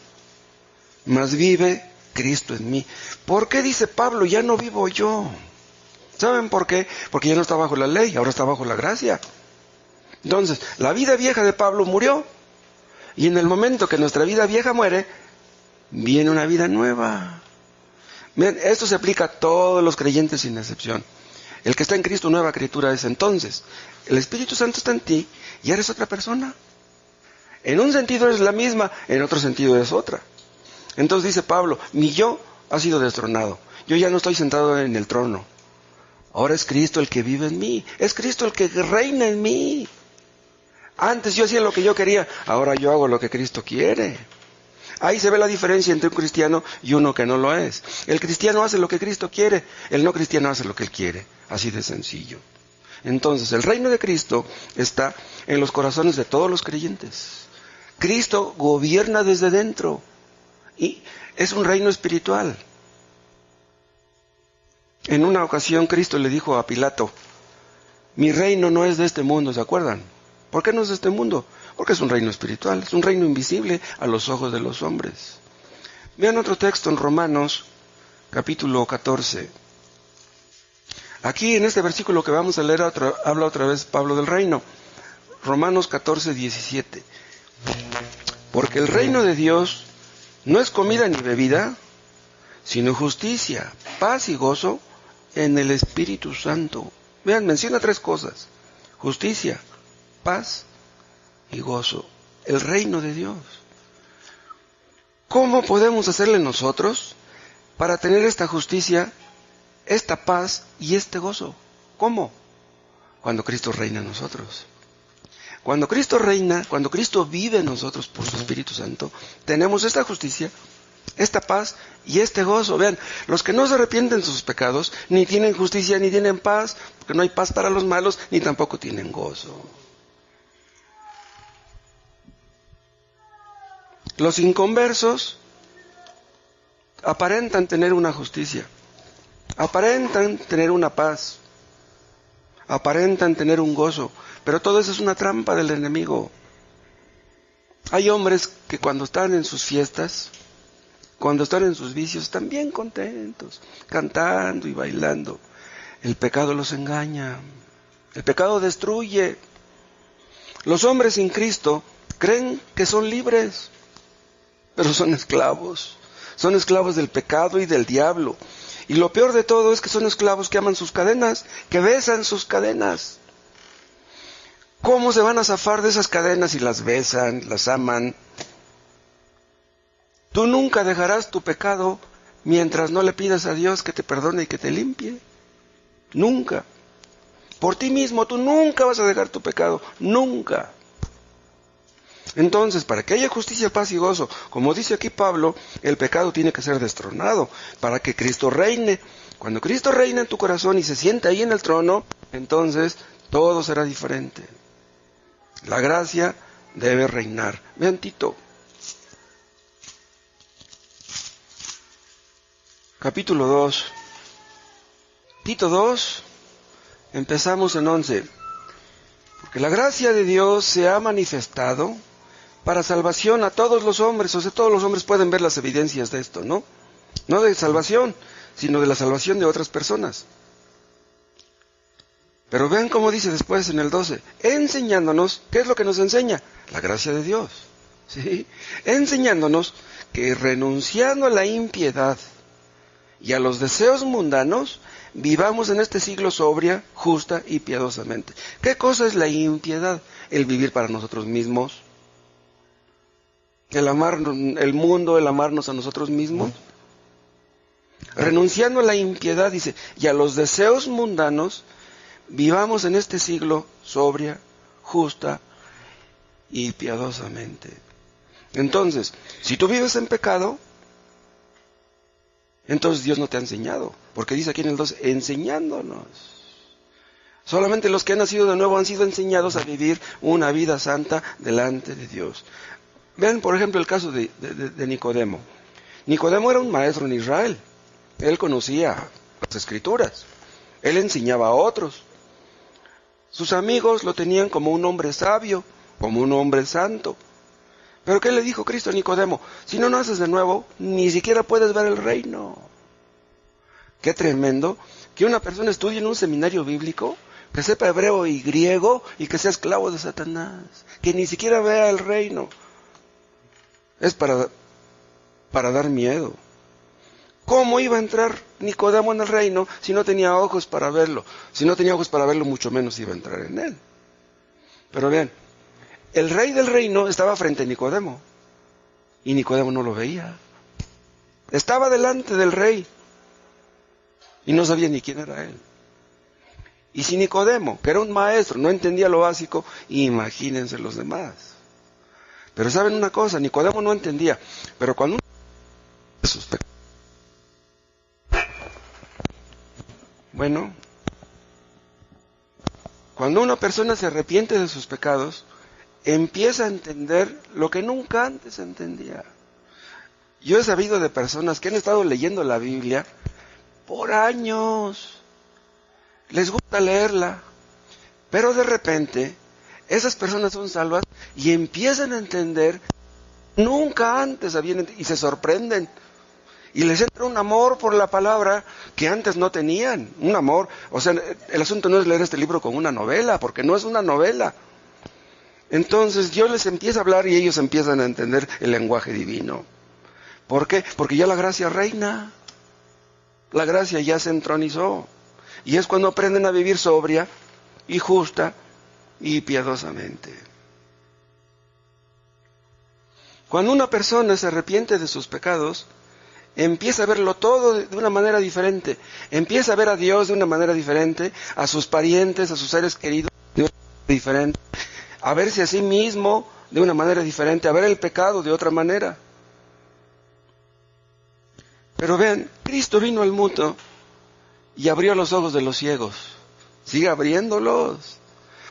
mas vive Cristo en mí. ¿Por qué dice Pablo, ya no vivo yo? ¿Saben por qué? Porque ya no está bajo la ley, ahora está bajo la gracia. Entonces, la vida vieja de Pablo murió. Y en el momento que nuestra vida vieja muere, viene una vida nueva. Miren, esto se aplica a todos los creyentes sin excepción. El que está en Cristo, nueva criatura es. Entonces, el Espíritu Santo está en ti y eres otra persona. En un sentido eres la misma, en otro sentido eres otra. Entonces dice Pablo, mi yo ha sido destronado. Yo ya no estoy sentado en el trono. Ahora es Cristo el que vive en mí. Es Cristo el que reina en mí. Antes yo hacía lo que yo quería, ahora yo hago lo que Cristo quiere. Ahí se ve la diferencia entre un cristiano y uno que no lo es. El cristiano hace lo que Cristo quiere, el no cristiano hace lo que él quiere. Así de sencillo. Entonces, el reino de Cristo está en los corazones de todos los creyentes. Cristo gobierna desde dentro y es un reino espiritual. En una ocasión Cristo le dijo a Pilato, mi reino no es de este mundo, ¿se acuerdan? ¿Por qué no es de este mundo? Porque es un reino espiritual, es un reino invisible a los ojos de los hombres. Vean otro texto en Romanos, capítulo 14. Aquí en este versículo que vamos a leer habla otra vez Pablo del reino. Romanos 14, 17. Porque el reino de Dios no es comida ni bebida, sino justicia, paz y gozo en el Espíritu Santo. Vean, menciona tres cosas. Justicia, paz y gozo. El reino de Dios. ¿Cómo podemos hacerle nosotros para tener esta justicia, esta paz y este gozo? ¿Cómo? Cuando Cristo reina en nosotros. Cuando Cristo reina, cuando Cristo vive en nosotros por su Espíritu Santo, tenemos esta justicia, esta paz y este gozo. Vean, los que no se arrepienten de sus pecados, ni tienen justicia ni tienen paz, porque no hay paz para los malos, ni tampoco tienen gozo. Los inconversos aparentan tener una justicia, aparentan tener una paz, aparentan tener un gozo, pero todo eso es una trampa del enemigo. Hay hombres que cuando están en sus fiestas, cuando están en sus vicios, están bien contentos, cantando y bailando. El pecado los engaña, el pecado destruye. Los hombres sin Cristo creen que son libres, pero son esclavos del pecado y del diablo. Y lo peor de todo es que son esclavos que aman sus cadenas, que besan sus cadenas. ¿Cómo se van a zafar de esas cadenas si las besan, las aman? Tú nunca dejarás tu pecado mientras no le pidas a Dios que te perdone y que te limpie. Nunca. Por ti mismo tú nunca vas a dejar tu pecado, nunca. Entonces, para que haya justicia, paz y gozo, como dice aquí Pablo, el pecado tiene que ser destronado para que Cristo reine. Cuando Cristo reina en tu corazón y se sienta ahí en el trono, entonces todo será diferente. La gracia debe reinar. Vean Tito, capítulo 2. Tito 2, empezamos en 11. Porque la gracia de Dios se ha manifestado para salvación a todos los hombres. O sea, todos los hombres pueden ver las evidencias de esto, ¿no? No de salvación, sino de la salvación de otras personas. Pero vean cómo dice después en el 12, enseñándonos, ¿qué es lo que nos enseña? La gracia de Dios, ¿sí? Enseñándonos que renunciando a la impiedad y a los deseos mundanos, vivamos en este siglo sobria, justa y piadosamente. ¿Qué cosa es la impiedad? El vivir para nosotros mismos, el amar el mundo, el amarnos a nosotros mismos. Renunciando a la impiedad, dice, y a los deseos mundanos, vivamos en este siglo sobria, justa y piadosamente. Entonces, si tú vives en pecado, entonces Dios no te ha enseñado, porque dice aquí en el 12, enseñándonos. Solamente los que han nacido de nuevo han sido enseñados a vivir una vida santa delante de Dios. Vean, por ejemplo, el caso de Nicodemo. Nicodemo era un maestro en Israel. Él conocía las Escrituras. Él enseñaba a otros. Sus amigos lo tenían como un hombre sabio, como un hombre santo. Pero ¿qué le dijo Cristo a Nicodemo? Si no naces de nuevo, ni siquiera puedes ver el reino. Qué tremendo que una persona estudie en un seminario bíblico, que sepa hebreo y griego y que sea esclavo de Satanás, que ni siquiera vea el reino. Es para dar miedo. ¿Cómo iba a entrar Nicodemo en el reino si no tenía ojos para verlo? Si no tenía ojos para verlo, mucho menos iba a entrar en él. Pero vean, el rey del reino estaba frente a Nicodemo y Nicodemo no lo veía. Estaba delante del rey y no sabía ni quién era él. Y si Nicodemo, que era un maestro, no entendía lo básico, imagínense los demás. Pero saben una cosa, Nicodemo no entendía, pero cuando cuando una persona se arrepiente de sus pecados, empieza a entender lo que nunca antes entendía. Yo he sabido de personas que han estado leyendo la Biblia por años, les gusta leerla, pero de repente esas personas son salvas y empiezan a entender nunca antes habían entendido, y se sorprenden. Y les entra un amor por la palabra que antes no tenían. Un amor, o sea, el asunto no es leer este libro como una novela, porque no es una novela. Entonces Dios les empieza a hablar y ellos empiezan a entender el lenguaje divino. ¿Por qué? Porque ya la gracia reina. La gracia ya se entronizó. Y es cuando aprenden a vivir sobria y justa y piadosamente. Cuando una persona se arrepiente de sus pecados, empieza a verlo todo de una manera diferente. Empieza a ver a Dios de una manera diferente, a sus parientes, a sus seres queridos de una manera diferente, a verse a sí mismo de una manera diferente, a ver el pecado de otra manera. Pero vean, Cristo vino al mundo y abrió los ojos de los ciegos. Sigue abriéndolos,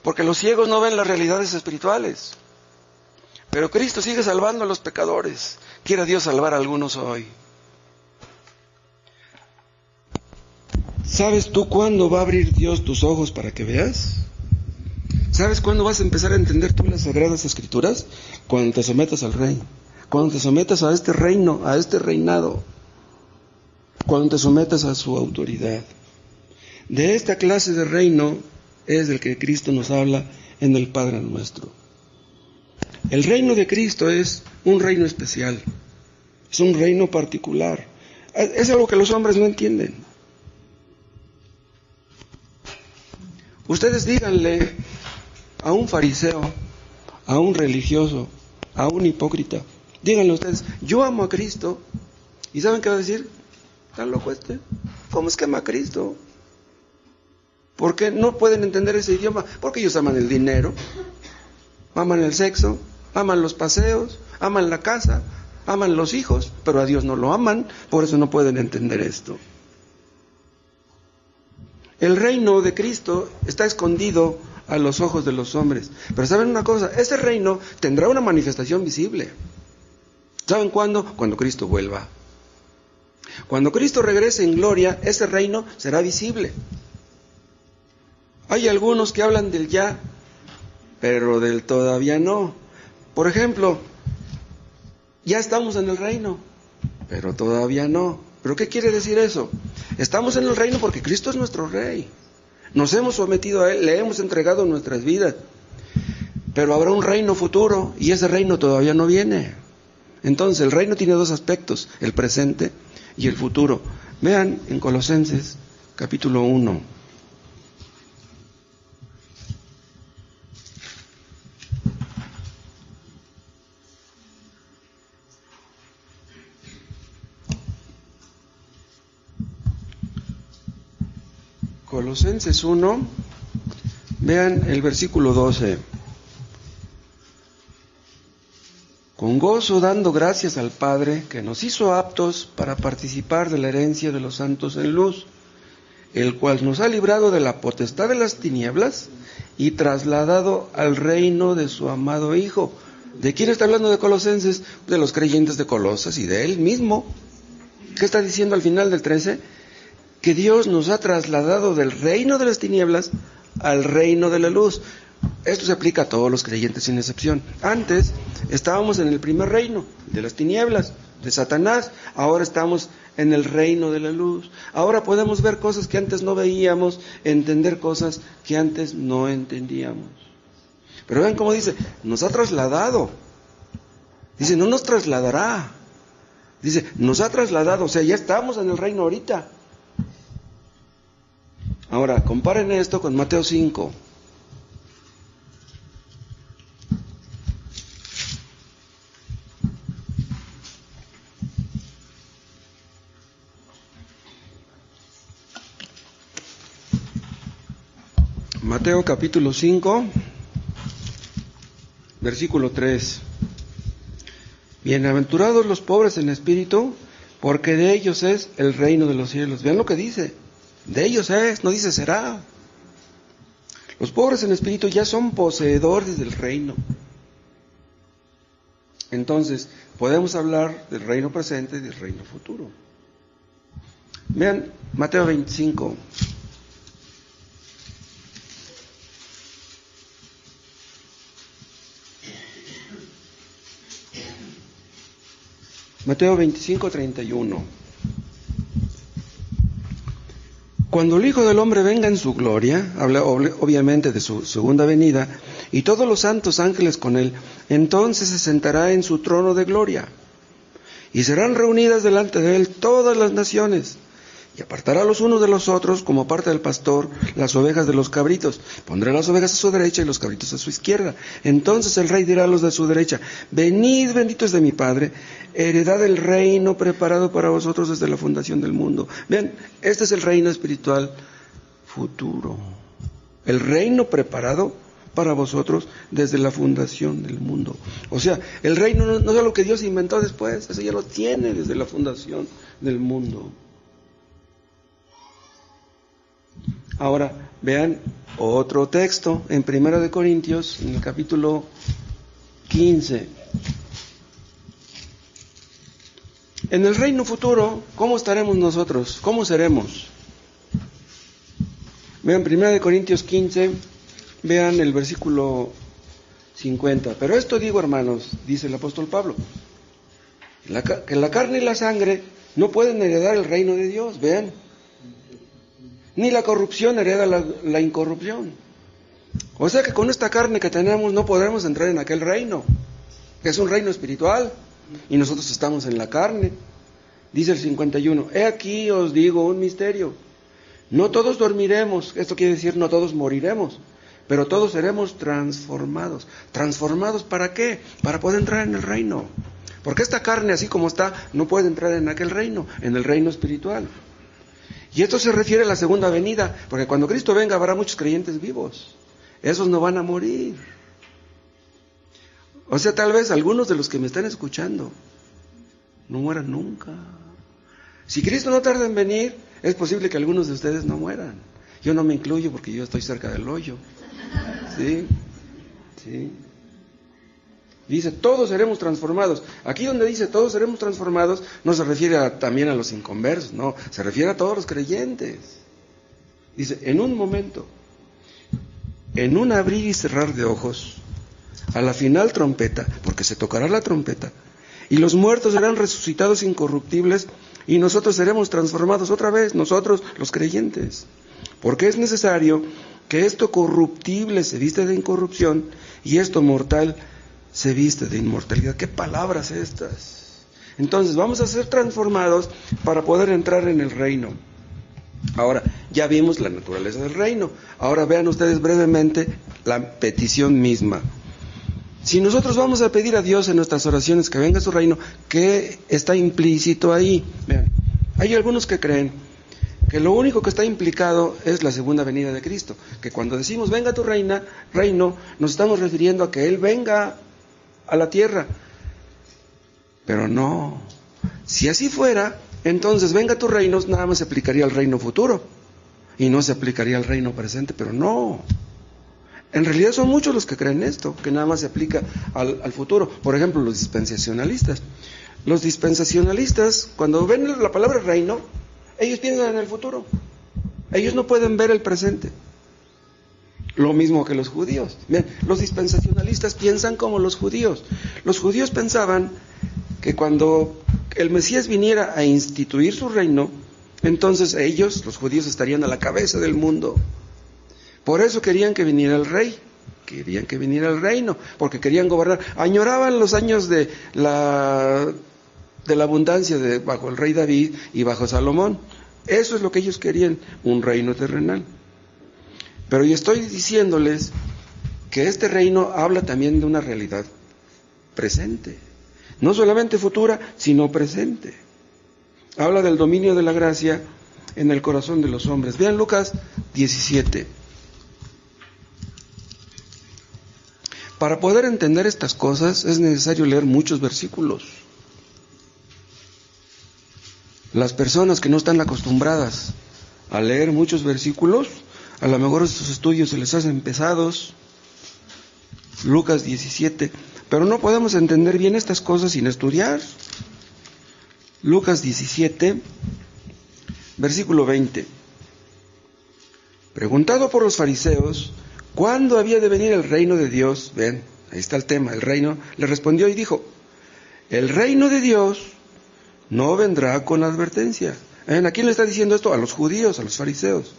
porque los ciegos no ven las realidades espirituales. Pero Cristo sigue salvando a los pecadores. Quiera Dios salvar a algunos hoy. ¿Sabes tú cuándo va a abrir Dios tus ojos para que veas? ¿Sabes cuándo vas a empezar a entender tú las Sagradas Escrituras? Cuando te sometas al Rey. Cuando te sometas a este reino, a este reinado. Cuando te sometas a su autoridad. De esta clase de reino es del que Cristo nos habla en el Padre Nuestro. El reino de Cristo es un reino especial. Es un reino particular. Es algo que los hombres no entienden. Ustedes díganle a un fariseo, a un religioso, a un hipócrita, díganle ustedes, yo amo a Cristo. ¿Y saben qué va a decir? ¿Tan loco este? ¿Cómo es que ama a Cristo? ¿Por qué no pueden entender ese idioma? Porque ellos aman el dinero, aman el sexo, aman los paseos, aman la casa, aman los hijos, pero a Dios no lo aman, por eso no pueden entender esto. El reino de Cristo está escondido a los ojos de los hombres. Pero ¿saben una cosa? Ese reino tendrá una manifestación visible. ¿Saben cuándo? Cuando Cristo vuelva. Cuando Cristo regrese en gloria, ese reino será visible. Hay algunos que hablan del ya, pero del todavía no. Por ejemplo, ya estamos en el reino, pero todavía no. ¿Pero qué quiere decir eso? Estamos en el reino porque Cristo es nuestro Rey. Nos hemos sometido a Él, le hemos entregado nuestras vidas. Pero habrá un reino futuro y ese reino todavía no viene. Entonces el reino tiene dos aspectos, el presente y el futuro. Vean en Colosenses capítulo 1. Colosenses 1, vean el versículo 12. Con gozo dando gracias al Padre que nos hizo aptos para participar de la herencia de los santos en luz, el cual nos ha librado de la potestad de las tinieblas y trasladado al reino de su amado Hijo. ¿De quién está hablando de Colosenses? De los creyentes de Colosas y de Él mismo. ¿Qué está diciendo al final del 13? Que Dios nos ha trasladado del reino de las tinieblas al reino de la luz. Esto se aplica a todos los creyentes sin excepción. Antes estábamos en el primer reino, de las tinieblas, de Satanás. Ahora estamos en el reino de la luz. Ahora podemos ver cosas que antes no veíamos, entender cosas que antes no entendíamos. Pero vean cómo dice, nos ha trasladado. Dice, no nos trasladará. Dice, nos ha trasladado, o sea, ya estamos en el reino ahorita. Ahora, comparen esto con Mateo 5. Mateo capítulo 5, versículo 3. Bienaventurados los pobres en espíritu, porque de ellos es el reino de los cielos. Vean lo que dice. De ellos es, no dice será. Los pobres en espíritu ya son poseedores del reino. Entonces, podemos hablar del reino presente y del reino futuro. Vean, Mateo 25. Mateo 25, 31. Cuando el Hijo del Hombre venga en su gloria, habla obviamente de su segunda venida, y todos los santos ángeles con él, entonces se sentará en su trono de gloria, y serán reunidas delante de él todas las naciones, y apartará los unos de los otros, como aparta el pastor las ovejas de los cabritos. Pondrá las ovejas a su derecha y los cabritos a su izquierda. Entonces el rey dirá a los de su derecha, venid benditos de mi Padre, heredad del reino preparado para vosotros desde la fundación del mundo. Vean, este es el reino espiritual futuro. El reino preparado para vosotros desde la fundación del mundo. O sea, el reino no es algo que Dios inventó después, eso ya lo tiene desde la fundación del mundo. Ahora, vean otro texto en 1 Corintios, en el capítulo 15. En el reino futuro, ¿cómo estaremos nosotros? ¿Cómo seremos? Vean 1 Corintios 15, vean el versículo 50. Pero esto digo, hermanos, dice el apóstol Pablo, que la carne y la sangre no pueden heredar el reino de Dios, vean. Ni la corrupción hereda la incorrupción. O sea que con esta carne que tenemos no podremos entrar en aquel reino, que es un reino espiritual, y nosotros estamos en la carne. Dice el 51, he aquí os digo un misterio, no todos dormiremos, esto quiere decir no todos moriremos, pero todos seremos transformados. ¿Transformados para qué? Para poder entrar en el reino. Porque esta carne así como está no puede entrar en aquel reino, en el reino espiritual. Y esto se refiere a la segunda venida, porque cuando Cristo venga habrá muchos creyentes vivos. Esos no van a morir. O sea, tal vez algunos de los que me están escuchando no mueran nunca. Si Cristo no tarda en venir, es posible que algunos de ustedes no mueran. Yo no me incluyo porque yo estoy cerca del hoyo. ¿Sí? ¿Sí? Dice, todos seremos transformados. Aquí donde dice todos seremos transformados, no se refiere también a los inconversos, no, se refiere a todos los creyentes. Dice, en un momento, en un abrir y cerrar de ojos, a la final trompeta, porque se tocará la trompeta, y los muertos serán resucitados incorruptibles, y nosotros seremos transformados otra vez, nosotros los creyentes. Porque es necesario que esto corruptible se viste de incorrupción, y esto mortal se viste de inmortalidad. ¿Qué palabras estas? Entonces vamos a ser transformados para poder entrar en el reino. Ahora, ya vimos la naturaleza del reino. Ahora vean ustedes brevemente la petición misma. Si nosotros vamos a pedir a Dios en nuestras oraciones que venga su reino, ¿qué está implícito ahí? Vean, hay algunos que creen que lo único que está implicado es la segunda venida de Cristo, que cuando decimos venga tu reino, nos estamos refiriendo a que Él venga a la tierra. Pero no, si así fuera, entonces venga tu reino, nada más se aplicaría al reino futuro y no se aplicaría al reino presente, pero no. En realidad son muchos los que creen esto, que nada más se aplica al futuro. Por ejemplo, los dispensacionalistas. Los dispensacionalistas, cuando ven la palabra reino, ellos piensan en el futuro. Ellos no pueden ver el presente. Lo mismo que los judíos. Bien, los dispensacionalistas piensan como los judíos. Los judíos pensaban que cuando el Mesías viniera a instituir su reino, entonces ellos, los judíos, estarían a la cabeza del mundo. Por eso querían que viniera el rey, querían que viniera el reino, porque querían gobernar. Añoraban los años de la abundancia bajo el rey David y bajo Salomón. Eso es lo que ellos querían, un reino terrenal. Pero yo estoy diciéndoles que este reino habla también de una realidad presente, no solamente futura, sino presente. Habla del dominio de la gracia en el corazón de los hombres. Vean Lucas 17. Para poder entender estas cosas es necesario leer muchos versículos. Las personas que no están acostumbradas a leer muchos versículos, a lo mejor estos estudios se les hacen pesados. Lucas 17. Pero no podemos entender bien estas cosas sin estudiar. Lucas 17, versículo 20. Preguntado por los fariseos, ¿cuándo había de venir el reino de Dios? Ven, ahí está el tema, el reino. Le respondió y dijo, el reino de Dios no vendrá con advertencia. ¿A quién le está diciendo esto? A los judíos, a los fariseos.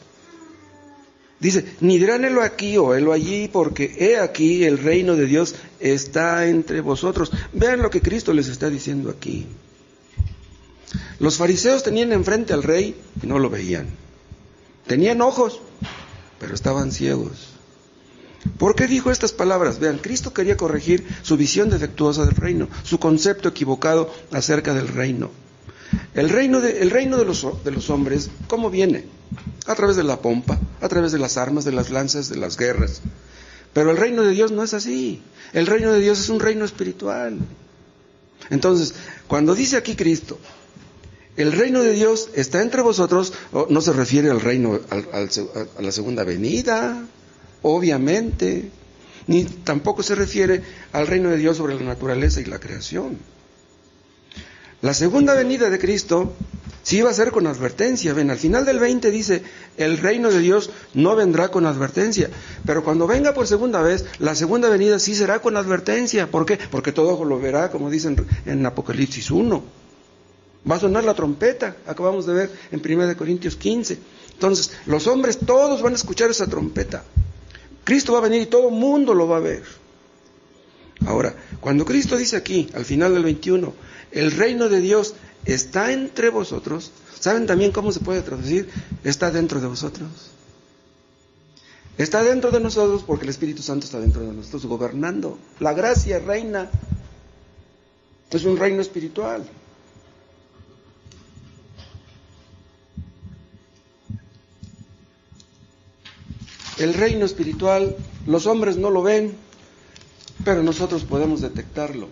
Dice, ni dirán helo aquí o helo allí, porque he aquí el reino de Dios está entre vosotros. Vean lo que Cristo les está diciendo aquí. Los fariseos tenían enfrente al rey y no lo veían. Tenían ojos, pero estaban ciegos. ¿Por qué dijo estas palabras? Vean, Cristo quería corregir su visión defectuosa del reino, su concepto equivocado acerca del reino. El reino de los hombres, ¿cómo viene? A través de la pompa, a través de las armas, de las lanzas, de las guerras. Pero el reino de Dios no es así. El reino de Dios es un reino espiritual. Entonces, cuando dice aquí Cristo, el reino de Dios está entre vosotros, no se refiere al reino, a la segunda venida, obviamente, ni tampoco se refiere al reino de Dios sobre la naturaleza y la creación. La segunda venida de Cristo sí va a ser con advertencia. Ven, al final del 20 dice, el reino de Dios no vendrá con advertencia. Pero cuando venga por segunda vez, la segunda venida sí será con advertencia. ¿Por qué? Porque todo ojo lo verá, como dicen en Apocalipsis 1. Va a sonar la trompeta, acabamos de ver en 1 Corintios 15. Entonces, los hombres todos van a escuchar esa trompeta. Cristo va a venir y todo el mundo lo va a ver. Ahora, cuando Cristo dice aquí, al final del 21, el reino de Dios está entre vosotros, ¿saben también cómo se puede traducir? Está dentro de vosotros. Está dentro de nosotros porque el Espíritu Santo está dentro de nosotros gobernando. La gracia reina. Es un reino espiritual. El reino espiritual, los hombres no lo ven, pero nosotros podemos detectarlo.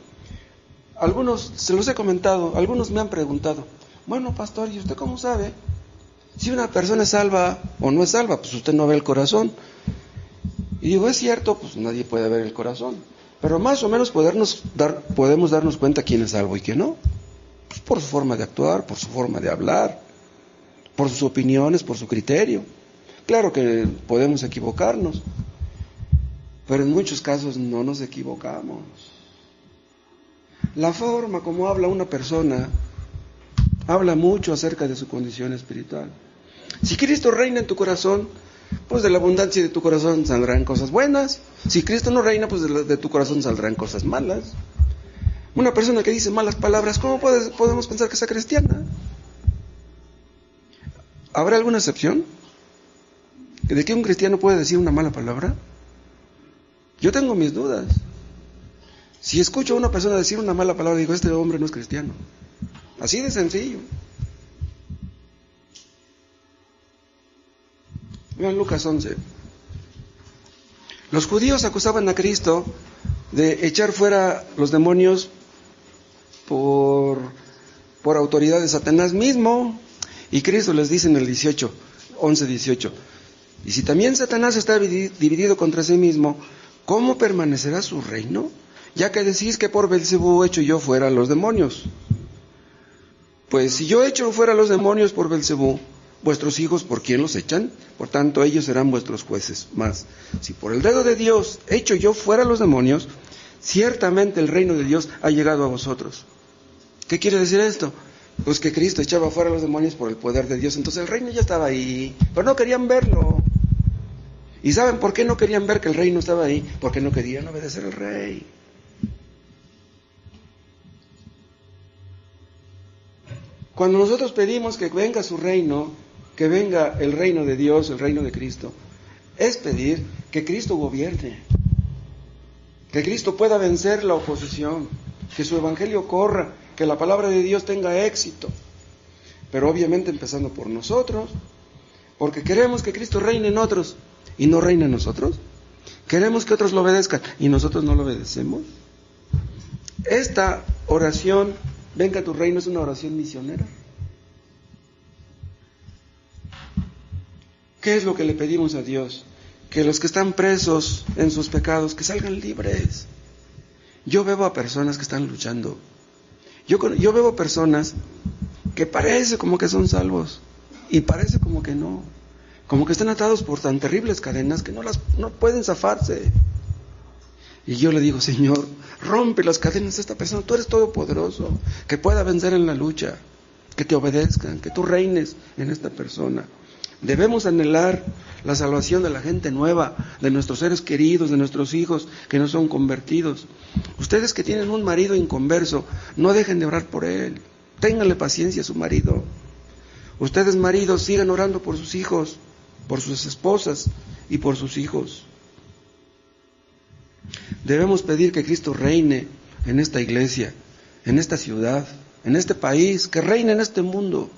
Algunos, se los he comentado, algunos me han preguntado, bueno, pastor, ¿y usted cómo sabe si una persona es salva o no es salva? Pues usted no ve el corazón. Y digo, es cierto, pues nadie puede ver el corazón, pero más o menos podemos darnos cuenta quién es salvo y quién no. Pues por su forma de actuar, por su forma de hablar, por sus opiniones, por su criterio. Claro que podemos equivocarnos, pero en muchos casos no nos equivocamos. La forma como habla una persona habla mucho acerca de su condición espiritual. Si Cristo reina en tu corazón, pues de la abundancia de tu corazón saldrán cosas buenas. Si Cristo no reina, pues de tu corazón saldrán cosas malas. Una persona que dice malas palabras, ¿cómo podemos pensar que sea cristiana? ¿Habrá alguna excepción? ¿De que un cristiano puede decir una mala palabra? Yo tengo mis dudas. Si escucho a una persona decir una mala palabra, digo, este hombre no es cristiano. Así de sencillo. Vean Lucas 11. Los judíos acusaban a Cristo de echar fuera los demonios por autoridad de Satanás mismo. Y Cristo les dice en el 11:18, y si también Satanás está dividido contra sí mismo, ¿cómo permanecerá su reino? Ya que decís que por Belcebú echo yo fuera a los demonios. Pues si yo echo fuera a los demonios por Belcebú, vuestros hijos, ¿por quién los echan? Por tanto, ellos serán vuestros jueces. Mas, si por el dedo de Dios echo yo fuera a los demonios, ciertamente el reino de Dios ha llegado a vosotros. ¿Qué quiere decir esto? Pues que Cristo echaba fuera a los demonios por el poder de Dios. Entonces el reino ya estaba ahí, pero no querían verlo. ¿Y saben por qué no querían ver que el reino estaba ahí? Porque no querían obedecer al rey. Cuando nosotros pedimos que venga su reino, que venga el reino de Dios, el reino de Cristo, es pedir que Cristo gobierne, que Cristo pueda vencer la oposición, que su evangelio corra, que la palabra de Dios tenga éxito. Pero obviamente empezando por nosotros, porque queremos que Cristo reine en otros y no reine en nosotros. Queremos que otros lo obedezcan y nosotros no lo obedecemos. Esta oración, venga tu reino, es una oración misionera. ¿Qué es lo que le pedimos a Dios? Que los que están presos en sus pecados, que salgan libres. Yo veo a personas que están luchando. Yo veo personas que parece como que son salvos y parece como que no. Como que están atados por tan terribles cadenas que no pueden zafarse. Y yo le digo, Señor, rompe las cadenas de esta persona. Tú eres todopoderoso, que pueda vencer en la lucha, que te obedezcan, que tú reines en esta persona. Debemos anhelar la salvación de la gente nueva, de nuestros seres queridos, de nuestros hijos que no son convertidos. Ustedes que tienen un marido inconverso, no dejen de orar por él. Ténganle paciencia a su marido. Ustedes, maridos, sigan orando por sus hijos, por sus esposas y por sus hijos. Debemos pedir que Cristo reine en esta iglesia, en esta ciudad, en este país, que reine en este mundo.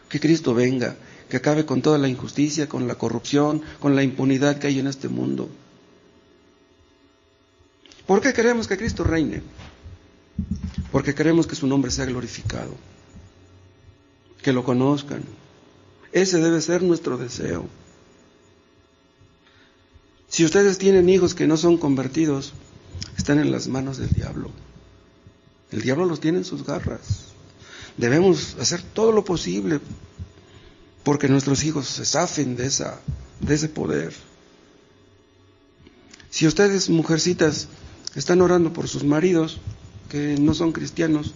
Que Cristo venga, que acabe con toda la injusticia, con la corrupción, con la impunidad que hay en este mundo. ¿Por qué queremos que Cristo reine? Porque queremos que su nombre sea glorificado, que lo conozcan. Ese debe ser nuestro deseo. Si ustedes tienen hijos que no son convertidos, están en las manos del diablo. El diablo los tiene en sus garras. Debemos hacer todo lo posible porque nuestros hijos se zafen de ese poder. Si ustedes, mujercitas, están orando por sus maridos que no son cristianos,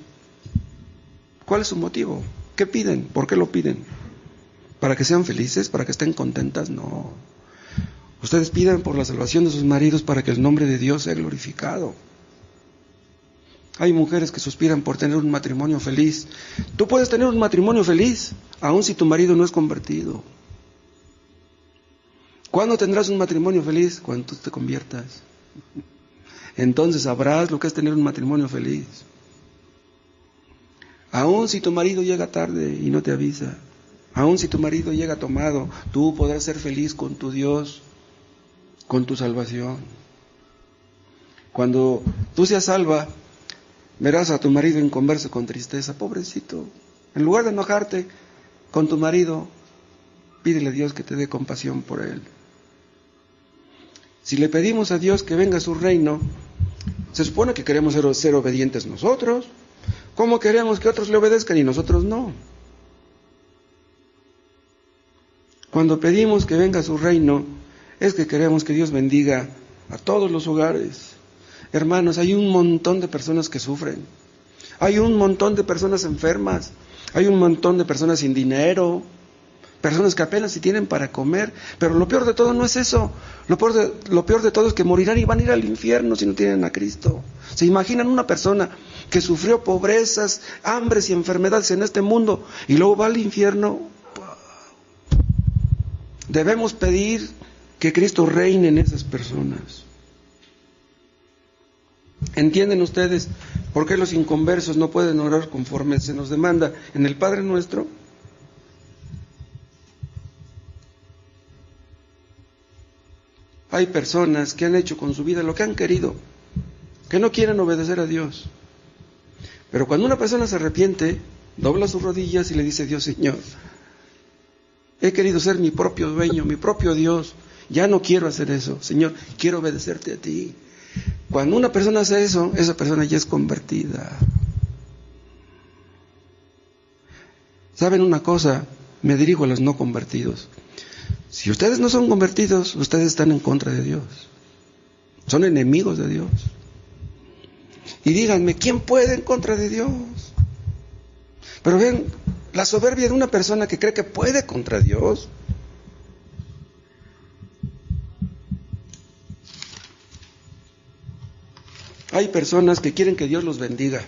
¿cuál es su motivo? ¿Qué piden? ¿Por qué lo piden? ¿Para que sean felices? ¿Para que estén contentas? No. Ustedes pidan por la salvación de sus maridos para que el nombre de Dios sea glorificado. Hay mujeres que suspiran por tener un matrimonio feliz. Tú puedes tener un matrimonio feliz, aun si tu marido no es convertido. ¿Cuándo tendrás un matrimonio feliz? Cuando tú te conviertas. Entonces sabrás lo que es tener un matrimonio feliz. Aun si tu marido llega tarde y no te avisa, aun si tu marido llega tomado, tú podrás ser feliz con tu Dios, con tu salvación. Cuando tú seas salva, verás a tu marido inconverso con tristeza, pobrecito. En lugar de enojarte con tu marido, pídele a Dios que te dé compasión por él. Si le pedimos a Dios que venga a su reino, se supone que queremos ser obedientes nosotros. ¿Cómo queremos que otros le obedezcan y nosotros no? Cuando pedimos que venga a su reino, es que queremos que Dios bendiga a todos los hogares. Hermanos, hay un montón de personas que sufren. Hay un montón de personas enfermas. Hay un montón de personas sin dinero. Personas que apenas si tienen para comer. Pero lo peor de todo no es eso. Lo peor de todo es que morirán y van a ir al infierno si no tienen a Cristo. ¿Se imaginan una persona que sufrió pobrezas, hambres y enfermedades en este mundo y luego va al infierno? Debemos pedir que Cristo reine en esas personas. ¿Entienden ustedes por qué los inconversos no pueden orar conforme se nos demanda en el Padre Nuestro? Hay personas que han hecho con su vida lo que han querido, que no quieren obedecer a Dios. Pero cuando una persona se arrepiente, dobla sus rodillas y le dice a Dios: Señor, he querido ser mi propio dueño, mi propio Dios, ya no quiero hacer eso, Señor, quiero obedecerte a ti. Cuando una persona hace eso, esa persona ya es convertida. ¿Saben una cosa? Me dirijo a los no convertidos. Si ustedes no son convertidos, ustedes están en contra de Dios. Son enemigos de Dios. Y díganme, ¿quién puede en contra de Dios? Pero ven, la soberbia de una persona que cree que puede contra Dios. Hay personas que quieren que Dios los bendiga,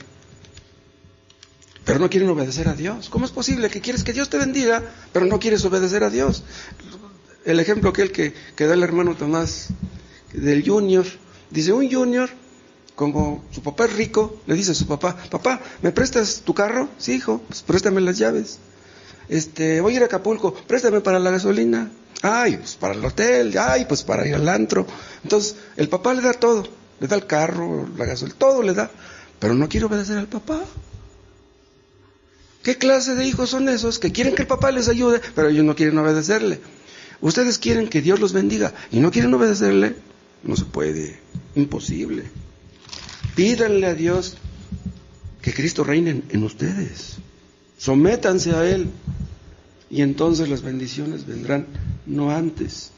pero no quieren obedecer a Dios. ¿Cómo es posible que quieres que Dios te bendiga, pero no quieres obedecer a Dios? El ejemplo que da el hermano Tomás del Junior, dice: un Junior, como su papá es rico, le dice a su papá: papá, ¿me prestas tu carro? Sí, hijo, pues préstame las llaves. Voy a ir a Acapulco, préstame para la gasolina. Ay, pues para el hotel, ay, pues para ir al antro. Entonces, el papá le da todo, le da el carro, la gasolina, todo le da, pero no quiere obedecer al papá. ¿Qué clase de hijos son esos que quieren que el papá les ayude, pero ellos no quieren obedecerle? Ustedes quieren que Dios los bendiga y no quieren obedecerle. No se puede, imposible. Pídanle a Dios que Cristo reine en ustedes. Sométanse a Él y entonces las bendiciones vendrán, no antes.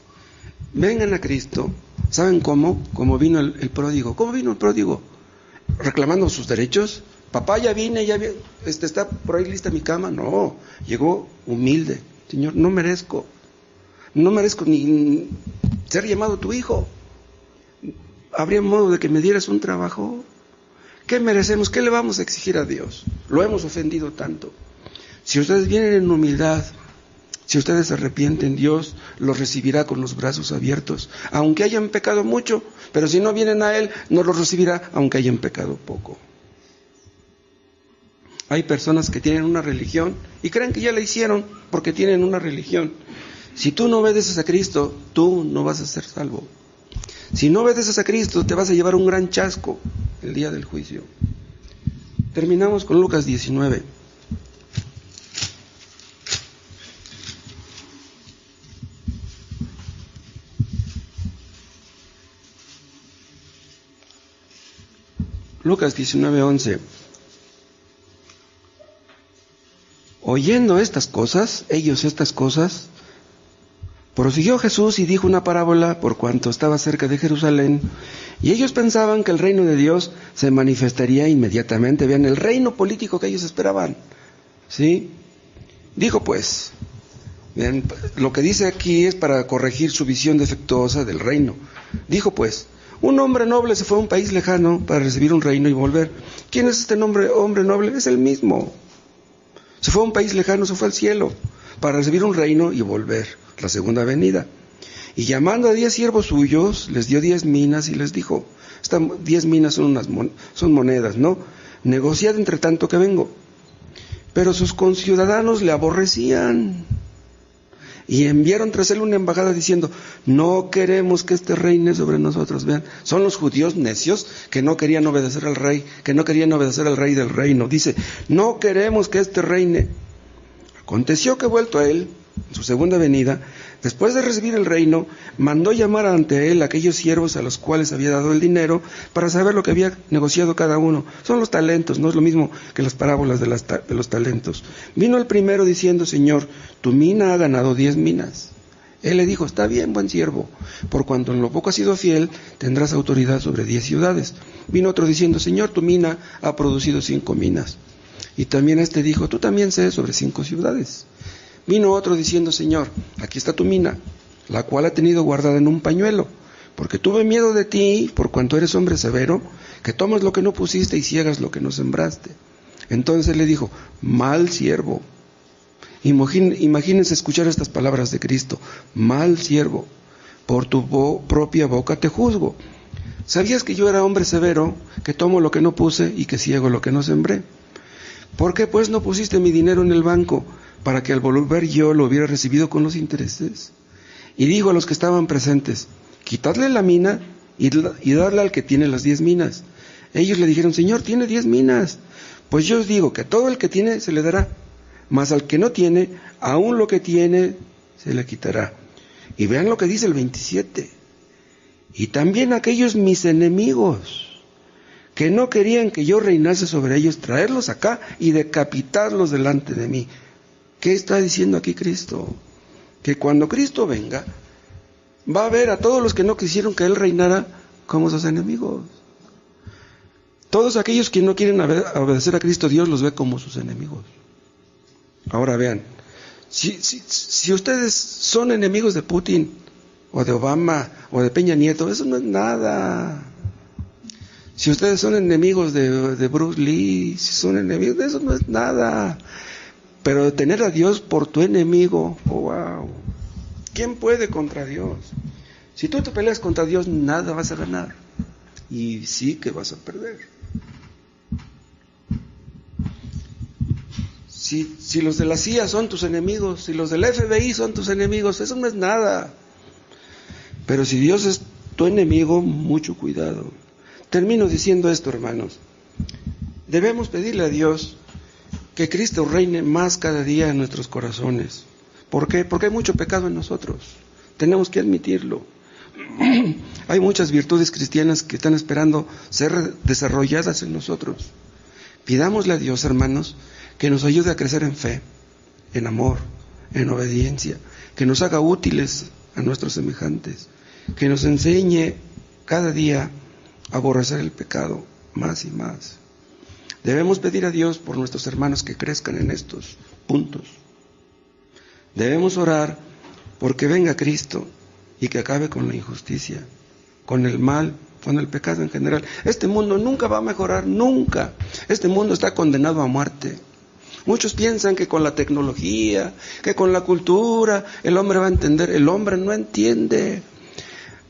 Vengan a Cristo. ¿Saben cómo? Como vino el pródigo. ¿Cómo vino el pródigo? Reclamando sus derechos. Papá, ya vine, está por ahí lista mi cama. No, llegó humilde. Señor, no merezco ni ser llamado tu hijo. ¿Habría modo de que me dieras un trabajo? ¿Qué merecemos? ¿Qué le vamos a exigir a Dios? Lo hemos ofendido tanto. Si ustedes vienen en humildad, si ustedes se arrepienten, Dios los recibirá con los brazos abiertos, aunque hayan pecado mucho. Pero si no vienen a Él, no los recibirá, aunque hayan pecado poco. Hay personas que tienen una religión y creen que ya la hicieron porque tienen una religión. Si tú no obedeces a Cristo, tú no vas a ser salvo. Si no obedeces a Cristo, te vas a llevar un gran chasco el día del juicio. Terminamos con Lucas 19. Lucas 19:11. Oyendo estas cosas, prosiguió Jesús y dijo una parábola por cuanto estaba cerca de Jerusalén, y ellos pensaban que el reino de Dios se manifestaría inmediatamente. Vean, el reino político que ellos esperaban, ¿sí? Dijo pues, vean, lo que dice aquí es para corregir su visión defectuosa del reino. Dijo pues: un hombre noble se fue a un país lejano para recibir un reino y volver. ¿Quién es este hombre noble? Es el mismo. Se fue a un país lejano, se fue al cielo para recibir un reino y volver, la segunda venida. Y llamando a 10 siervos suyos, les dio 10 minas y les dijo: estas 10 minas son monedas, ¿no? Negociad entre tanto que vengo. Pero sus conciudadanos le aborrecían. Y enviaron tras él una embajada diciendo, no queremos que este reine sobre nosotros. Vean, son los judíos necios que no querían obedecer al rey, que no querían obedecer al rey del reino. Dice, no queremos que este reine. Aconteció que vuelto a él, en su segunda venida, después de recibir el reino, mandó llamar ante él a aquellos siervos a los cuales había dado el dinero para saber lo que había negociado cada uno. Son los talentos, no es lo mismo que las parábolas de los talentos. Vino el primero diciendo, Señor, tu mina ha ganado 10 minas. Él le dijo, está bien, buen siervo, por cuanto en lo poco has sido fiel, tendrás autoridad sobre 10 ciudades. Vino otro diciendo, Señor, tu mina ha producido 5 minas. Y también este dijo, tú también sé sobre 5 ciudades. Vino otro diciendo, Señor, aquí está tu mina, la cual ha tenido guardada en un pañuelo, porque tuve miedo de ti, por cuanto eres hombre severo, que tomas lo que no pusiste y ciegas lo que no sembraste. Entonces le dijo, mal siervo. Imagínense escuchar estas palabras de Cristo, mal siervo, por tu propia boca te juzgo. ¿Sabías que yo era hombre severo, que tomo lo que no puse y que ciego lo que no sembré? ¿Por qué pues no pusiste mi dinero en el banco, para que al volver yo lo hubiera recibido con los intereses? Y dijo a los que estaban presentes, quitadle la mina y darle al que tiene las 10 minas. Ellos le dijeron, Señor, tiene 10 minas. Pues yo os digo que todo el que tiene se le dará, mas al que no tiene, aún lo que tiene se le quitará. Y vean lo que dice el 27. Y también aquellos mis enemigos, que no querían que yo reinase sobre ellos, traerlos acá y decapitarlos delante de mí. ¿Qué está diciendo aquí Cristo? Que cuando Cristo venga, va a ver a todos los que no quisieron que Él reinara como sus enemigos. Todos aquellos que no quieren obedecer a Cristo, Dios los ve como sus enemigos. Ahora vean, si ustedes son enemigos de Putin, o de Obama, o de Peña Nieto, eso no es nada. Si ustedes son enemigos de Bruce Lee, si son enemigos, eso no es nada. Pero tener a Dios por tu enemigo, oh, wow. ¿Quién puede contra Dios? Si tú te peleas contra Dios, nada vas a ganar. Y sí que vas a perder. Si los de la CIA son tus enemigos, si los del FBI son tus enemigos, eso no es nada. Pero si Dios es tu enemigo, mucho cuidado. Termino diciendo esto, hermanos. Debemos pedirle a Dios que Cristo reine más cada día en nuestros corazones. ¿Por qué? Porque hay mucho pecado en nosotros. Tenemos que admitirlo. Hay muchas virtudes cristianas que están esperando ser desarrolladas en nosotros. Pidámosle a Dios, hermanos, que nos ayude a crecer en fe, en amor, en obediencia, que nos haga útiles a nuestros semejantes, que nos enseñe cada día a aborrecer el pecado más y más. Debemos pedir a Dios por nuestros hermanos que crezcan en estos puntos. Debemos orar porque venga Cristo y que acabe con la injusticia, con el mal, con el pecado en general. Este mundo nunca va a mejorar, nunca. Este mundo está condenado a muerte. Muchos piensan que con la tecnología, que con la cultura, el hombre va a entender. El hombre no entiende.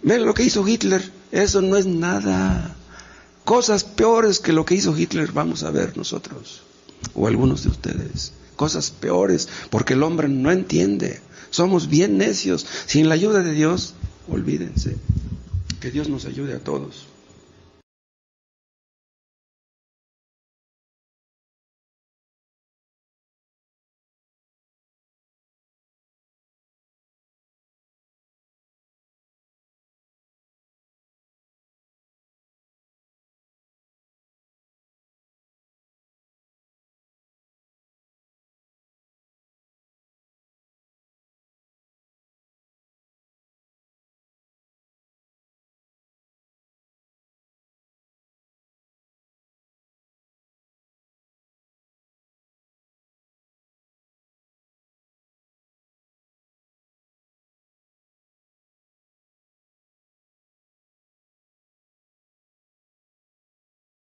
Ven lo que hizo Hitler, eso no es nada. Cosas peores que lo que hizo Hitler vamos a ver nosotros, o algunos de ustedes. Cosas peores, porque el hombre no entiende. Somos bien necios. Sin la ayuda de Dios, olvídense. Que Dios nos ayude a todos.